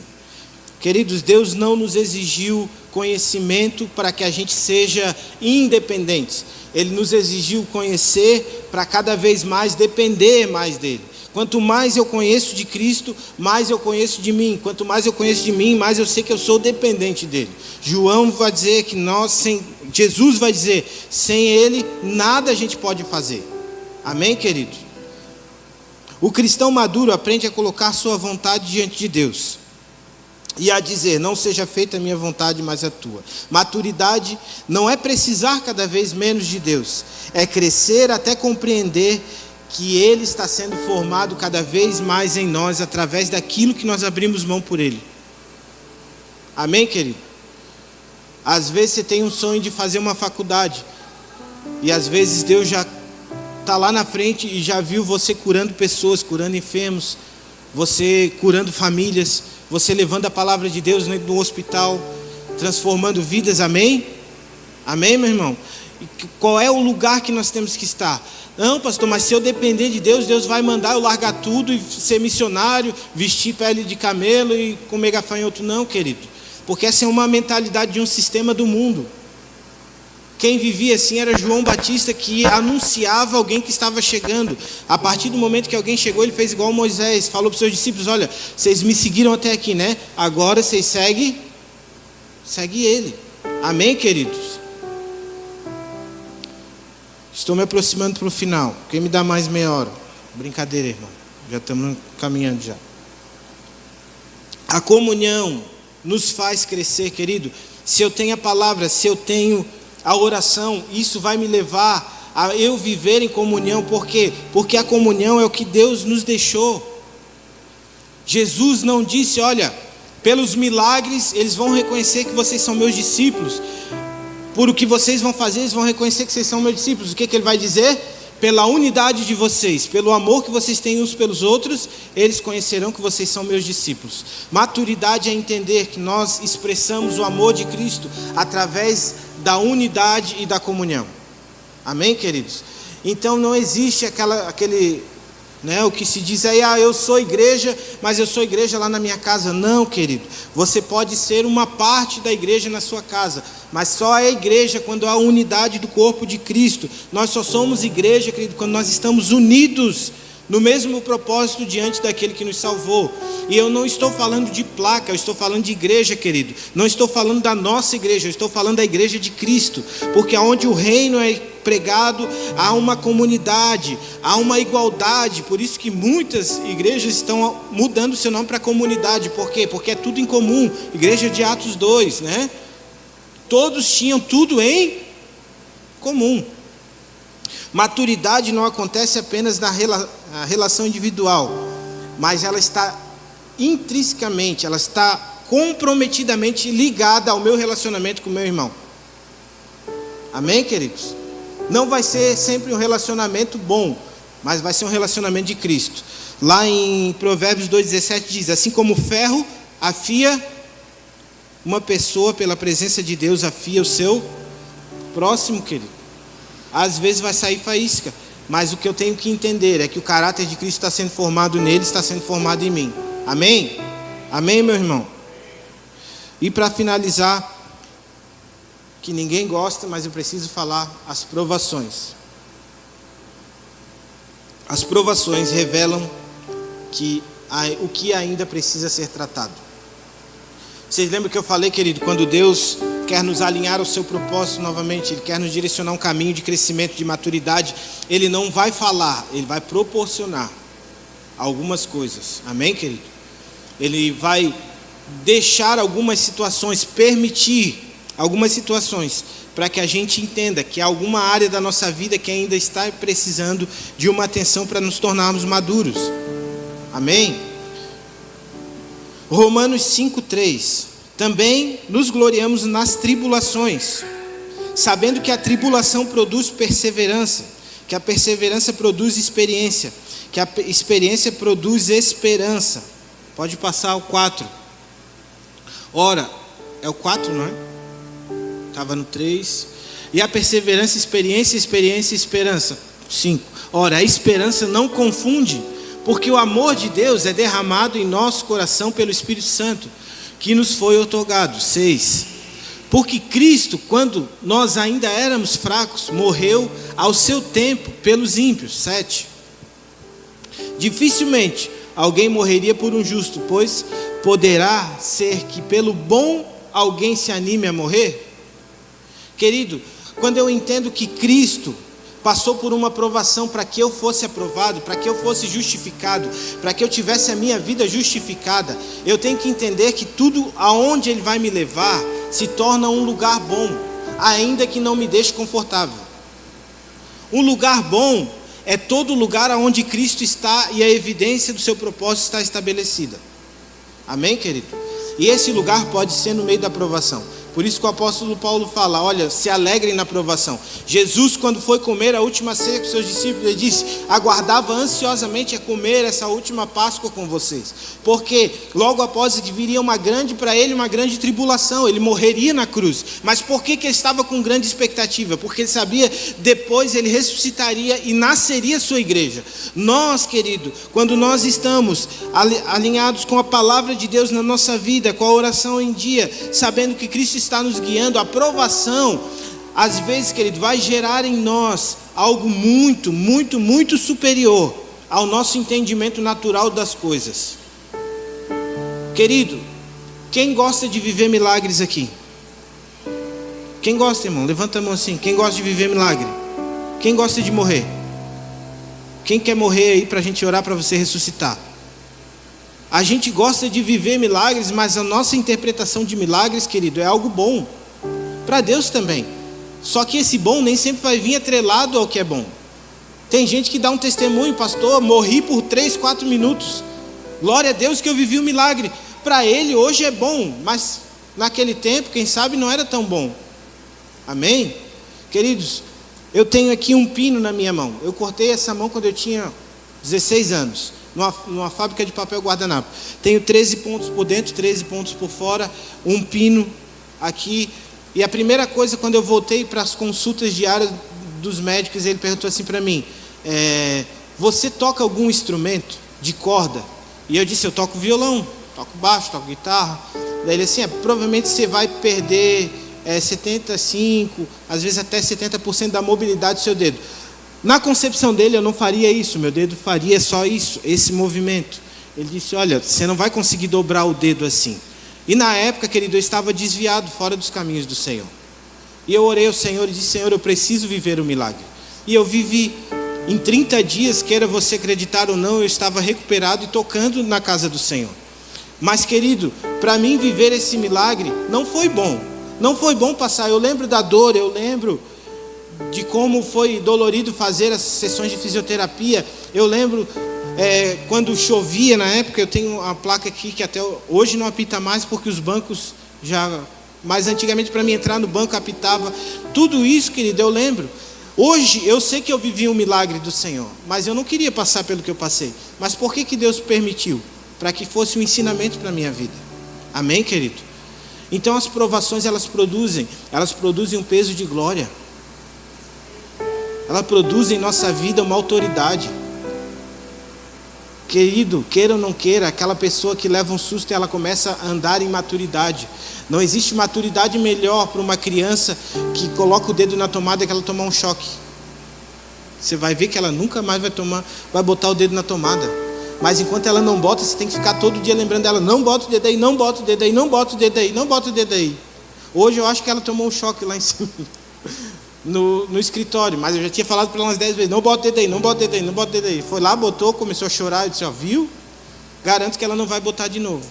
Queridos, Deus não nos exigiu conhecimento para que a gente seja independente. Ele nos exigiu conhecer para cada vez mais depender mais dele. Quanto mais eu conheço de Cristo, mais eu conheço de mim. Quanto mais eu conheço de mim, mais eu sei que eu sou dependente dele. João vai dizer que Jesus vai dizer, sem ele nada a gente pode fazer. Amém, querido? O cristão maduro aprende a colocar sua vontade diante de Deus e a dizer, não seja feita a minha vontade, mas a tua. Maturidade não é precisar cada vez menos de Deus, é crescer até compreender que Ele está sendo formado cada vez mais em nós, através daquilo que nós abrimos mão por Ele. Amém, querido? Às vezes você tem um sonho de fazer uma faculdade, e às vezes Deus já está lá na frente e já viu você curando pessoas, curando enfermos, você curando famílias, você levando a palavra de Deus no hospital, transformando vidas. Amém? Amém, meu irmão? E qual é o lugar que nós temos que estar? Não, pastor, mas se eu depender de Deus, Deus vai mandar eu largar tudo e ser missionário, vestir pele de camelo e comer gafanhoto. Não, querido, porque essa é uma mentalidade de um sistema do mundo. Quem vivia assim era João Batista, que anunciava alguém que estava chegando. A partir do momento que alguém chegou, ele fez igual Moisés, falou para os seus discípulos, olha, vocês me seguiram até aqui, né? Agora vocês seguem ele. Amém, queridos? Estou me aproximando para o final. Quem me dá mais meia hora? Brincadeira, irmão. Já estamos caminhando já. A comunhão nos faz crescer, querido. Se eu tenho a palavra, se eu tenho a oração, isso vai me levar a eu viver em comunhão. Por quê? Porque a comunhão é o que Deus nos deixou. Jesus não disse, olha, pelos milagres eles vão reconhecer que vocês são meus discípulos. Por o que vocês vão fazer, eles vão reconhecer que vocês são meus discípulos. O que ele vai dizer? Pela unidade de vocês, pelo amor que vocês têm uns pelos outros, eles conhecerão que vocês são meus discípulos. Maturidade é entender que nós expressamos o amor de Cristo através da unidade e da comunhão. Amém, queridos? Então não existe aquele, o que se diz aí, eu sou igreja, mas eu sou igreja lá na minha casa. Não, querido. Você pode ser uma parte da igreja na sua casa, mas só é igreja quando há unidade do corpo de Cristo. Nós só somos igreja, querido, quando nós estamos unidos no mesmo propósito diante daquele que nos salvou. E eu não estou falando de placa, eu estou falando de igreja, querido. Não estou falando da nossa igreja, eu estou falando da igreja de Cristo. Porque onde o reino é pregado, há uma comunidade, há uma igualdade. Por isso que muitas igrejas estão mudando seu nome para comunidade. Por quê? Porque é tudo em comum. Igreja de Atos 2, né? Todos tinham tudo em comum. Maturidade não acontece apenas na relação individual, mas ela está intrinsecamente, ela está comprometidamente ligada ao meu relacionamento com o meu irmão. Amém, queridos? Não vai ser sempre um relacionamento bom, mas vai ser um relacionamento de Cristo. Lá em Provérbios 2,17 diz, assim como o ferro afia uma pessoa, pela presença de Deus afia o seu próximo, querido. Às vezes vai sair faísca, mas o que eu tenho que entender é que o caráter de Cristo está sendo formado nele, está sendo formado em mim. Amém? Amém, meu irmão? E para finalizar, que ninguém gosta, mas eu preciso falar, as provações. As provações revelam o que ainda precisa ser tratado. Vocês lembram que eu falei, querido, quando Deus quer nos alinhar ao seu propósito novamente, Ele quer nos direcionar um caminho de crescimento, de maturidade, Ele não vai falar, Ele vai proporcionar algumas coisas. Amém, querido? Ele vai deixar algumas situações, permitir algumas situações, para que a gente entenda que há alguma área da nossa vida que ainda está precisando de uma atenção para nos tornarmos maduros. Amém? Romanos 5:3. Também nos gloriamos nas tribulações, sabendo que a tribulação produz perseverança, que a perseverança produz experiência, que a experiência produz esperança. Pode passar o 4. Ora, é o 4, não é? Estava no 3. E a perseverança, experiência, experiência, esperança. 5. Ora, a esperança não confunde, porque o amor de Deus é derramado em nosso coração pelo Espírito Santo, que nos foi outorgado. 6. Porque Cristo, quando nós ainda éramos fracos, morreu ao seu tempo pelos ímpios. 7. Dificilmente alguém morreria por um justo, pois poderá ser que pelo bom alguém se anime a morrer? Querido, quando eu entendo que Cristo passou por uma provação para que eu fosse aprovado, para que eu fosse justificado, para que eu tivesse a minha vida justificada, eu tenho que entender que tudo aonde Ele vai me levar se torna um lugar bom, ainda que não me deixe confortável. Um lugar bom é todo lugar onde Cristo está e a evidência do seu propósito está estabelecida. Amém, querido? E esse lugar pode ser no meio da provação. Por isso que o apóstolo Paulo fala, olha, se alegrem na provação. Jesus, quando foi comer a última ceia com seus discípulos, ele disse, aguardava ansiosamente a comer essa última Páscoa com vocês. Porque logo após viria para ele uma grande tribulação, ele morreria na cruz. Mas por que ele estava com grande expectativa? Porque ele sabia, depois ele ressuscitaria e nasceria a sua igreja. Nós, querido, quando nós estamos alinhados com a palavra de Deus na nossa vida, com a oração em dia, sabendo que Cristo está nos guiando, a provação, às vezes, querido, vai gerar em nós algo muito, muito, muito superior ao nosso entendimento natural das coisas. Querido, quem gosta de viver milagres aqui? Quem gosta, irmão? Levanta a mão assim. Quem gosta de viver milagre? Quem gosta de morrer? Quem quer morrer aí para a gente orar para você ressuscitar? A gente gosta de viver milagres, mas a nossa interpretação de milagres, querido, é algo bom. Para Deus também. Só que esse bom nem sempre vai vir atrelado ao que é bom. Tem gente que dá um testemunho, pastor, morri por 3, 4 minutos. Glória a Deus que eu vivi um milagre. Para ele hoje é bom, mas naquele tempo, quem sabe, não era tão bom. Amém? Queridos, eu tenho aqui um pino na minha mão. Eu cortei essa mão quando eu tinha 16 anos. Numa fábrica de papel guardanapo. Tenho 13 pontos por dentro, 13 pontos por fora, um pino aqui. E a primeira coisa, quando eu voltei para as consultas diárias dos médicos, ele perguntou assim para mim, você toca algum instrumento de corda? E eu disse, eu toco violão, toco baixo, toco guitarra. Daí ele assim, provavelmente você vai perder 75%, às vezes até 70% da mobilidade do seu dedo. Na concepção dele eu não faria isso, meu dedo faria só isso, esse movimento. Ele disse, olha, você não vai conseguir dobrar o dedo assim. E na época, querido, eu estava desviado, fora dos caminhos do Senhor. E eu orei ao Senhor e disse, Senhor, eu preciso viver o milagre. E eu vivi, em 30 dias, queira você acreditar ou não, eu estava recuperado e tocando na casa do Senhor. Mas, querido, para mim viver esse milagre não foi bom. Não foi bom passar, eu lembro da dor, eu lembro de como foi dolorido fazer as sessões de fisioterapia. Eu lembro quando chovia na época, eu tenho uma placa aqui que até hoje não apita mais, porque os bancos já... Mas antigamente para mim entrar no banco apitava. Tudo isso, querido, eu lembro. Hoje eu sei que eu vivi um milagre do Senhor, mas eu não queria passar pelo que eu passei. Mas por que Deus permitiu? Para que fosse um ensinamento para a minha vida. Amém, querido? Então as provações elas produzem um peso de glória. Ela produz em nossa vida uma autoridade. Querido, queira ou não queira, aquela pessoa que leva um susto e ela começa a andar em maturidade. Não existe maturidade melhor para uma criança que coloca o dedo na tomada que ela tomar um choque. Você vai ver que ela nunca mais vai botar o dedo na tomada. Mas enquanto ela não bota, você tem que ficar todo dia lembrando dela, não bota o dedo aí, não bota o dedo aí, não bota o dedo aí, não bota o dedo aí. Hoje eu acho que ela tomou um choque lá em cima. No escritório, mas eu já tinha falado para ela umas 10 vezes, não bota o dedo aí, não bota o dedo aí, não bota o dedo aí. Foi lá, botou, começou a chorar, eu disse, viu? Garanto que ela não vai botar de novo.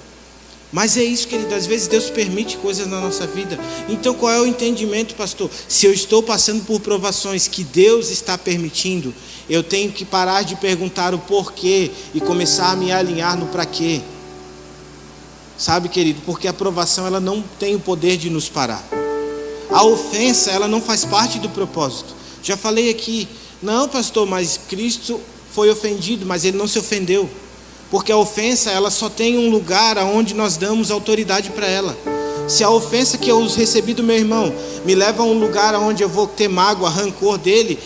Mas é isso, querido, às vezes Deus permite coisas na nossa vida. Então qual é o entendimento, pastor? Se eu estou passando por provações que Deus está permitindo, eu tenho que parar de perguntar o porquê e começar a me alinhar no para quê. Sabe, querido, porque a provação ela não tem o poder de nos parar. A ofensa ela não faz parte do propósito. Já falei aqui, não pastor, mas Cristo foi ofendido, mas ele não se ofendeu. Porque a ofensa ela só tem um lugar aonde nós damos autoridade para ela. Se a ofensa que eu recebi do meu irmão me leva a um lugar onde eu vou ter mágoa, rancor dele,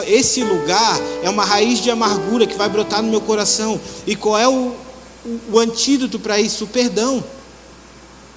esse lugar é uma raiz de amargura que vai brotar no meu coração. E qual é o antídoto para isso? O perdão.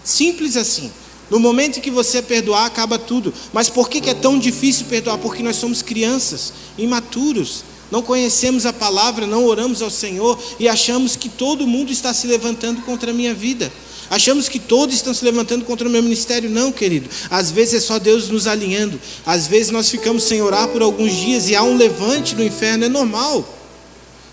Simples assim. No momento em que você perdoar, acaba tudo. Mas por que é tão difícil perdoar? Porque nós somos crianças, imaturos. Não conhecemos a palavra, não oramos ao Senhor e achamos que todo mundo está se levantando contra a minha vida. Achamos que todos estão se levantando contra o meu ministério. Não, querido. Às vezes é só Deus nos alinhando. Às vezes nós ficamos sem orar por alguns dias e há um levante no inferno. É normal.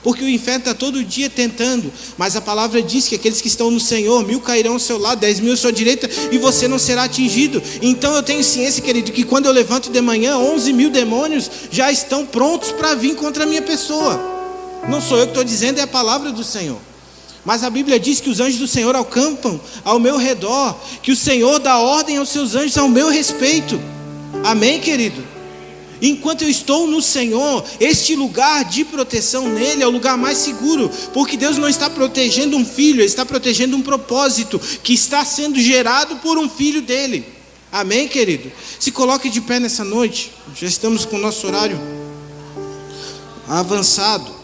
Porque o inferno está todo dia tentando. Mas a palavra diz que aqueles que estão no Senhor, 1000 cairão ao seu lado, 10.000 à sua direita, e você não será atingido. Então eu tenho ciência, querido, que quando eu levanto de manhã, 11.000 demônios já estão prontos para vir contra a minha pessoa. Não sou eu que estou dizendo, é a palavra do Senhor. Mas a Bíblia diz que os anjos do Senhor acampam ao meu redor, que o Senhor dá ordem aos seus anjos ao meu respeito. Amém, querido? Enquanto eu estou no Senhor, este lugar de proteção nele é o lugar mais seguro, porque Deus não está protegendo um filho, Ele está protegendo um propósito que está sendo gerado por um filho dele. Amém, querido? Se coloque de pé nessa noite, já estamos com o nosso horário avançado.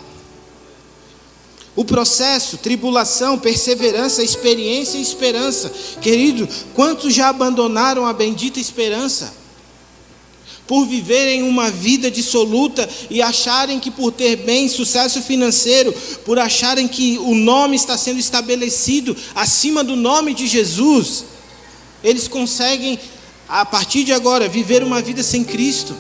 O processo, tribulação, perseverança, experiência e esperança. Querido, quantos já abandonaram a bendita esperança? Por viverem uma vida dissoluta e acharem que por ter bem, sucesso financeiro, por acharem que o nome está sendo estabelecido acima do nome de Jesus, eles conseguem, a partir de agora, viver uma vida sem Cristo.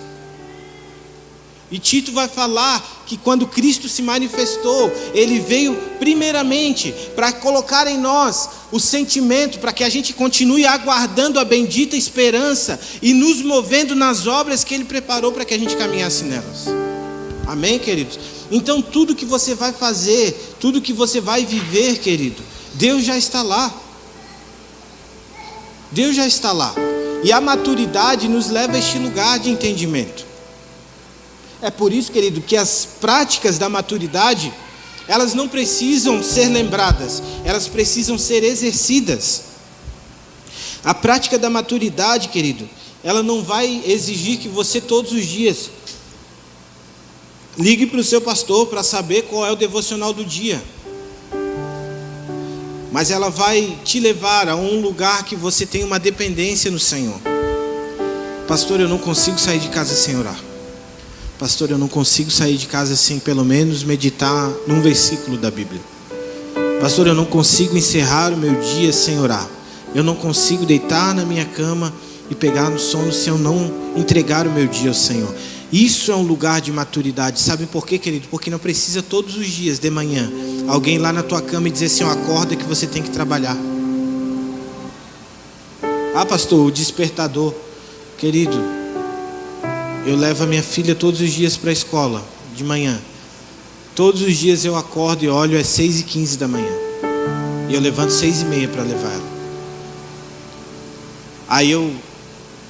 E Tito vai falar que quando Cristo se manifestou, Ele veio primeiramente para colocar em nós o sentimento, para que a gente continue aguardando a bendita esperança e nos movendo nas obras que Ele preparou para que a gente caminhasse nelas. Amém, queridos? Então tudo que você vai fazer, tudo que você vai viver, querido, Deus já está lá. Deus já está lá. E a maturidade nos leva a este lugar de entendimento. É por isso, querido, que as práticas da maturidade, elas não precisam ser lembradas, elas precisam ser exercidas. A prática da maturidade, querido, ela não vai exigir que você todos os dias ligue para o seu pastor para saber qual é o devocional do dia. Mas ela vai te levar a um lugar que você tem uma dependência no Senhor. Pastor, eu não consigo sair de casa sem orar. Pastor, eu não consigo sair de casa sem pelo menos meditar num versículo da Bíblia. Pastor, eu não consigo encerrar o meu dia sem orar. Eu não consigo deitar na minha cama e pegar no sono se eu não entregar o meu dia ao Senhor. Isso é um lugar de maturidade. Sabe por quê, querido? Porque não precisa todos os dias de manhã alguém lá na tua cama e dizer assim, acorda que você tem que trabalhar. Ah, pastor, o despertador. Querido, eu levo a minha filha todos os dias para a escola, de manhã. Todos os dias eu acordo e olho, é 6h15 da manhã. E eu levanto 6h30 para levar ela. Aí eu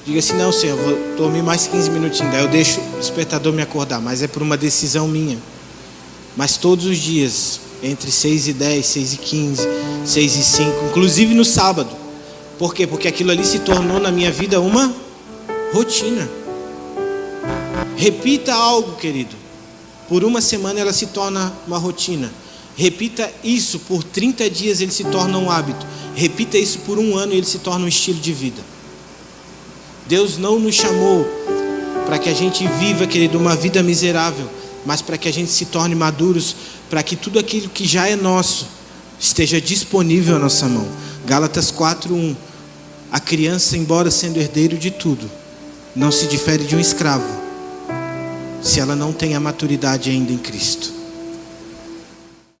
digo assim, não, Senhor, eu vou dormir mais 15 minutinhos. Daí eu deixo o despertador me acordar, mas é por uma decisão minha. Mas todos os dias, entre 6h10, 6h15, 6h05, inclusive no sábado. Por quê? Porque aquilo ali se tornou na minha vida uma rotina. Repita algo, querido. Por uma semana ela se torna uma rotina. Repita isso por 30 dias, ele se torna um hábito. Repita isso por um ano e ele se torna um estilo de vida. Deus não nos chamou para que a gente viva, querido, uma vida miserável, mas para que a gente se torne maduros, para que tudo aquilo que já é nosso esteja disponível à nossa mão. Gálatas 4:1. A criança, embora sendo herdeiro de tudo, não se difere de um escravo, se ela não tem a maturidade ainda em Cristo.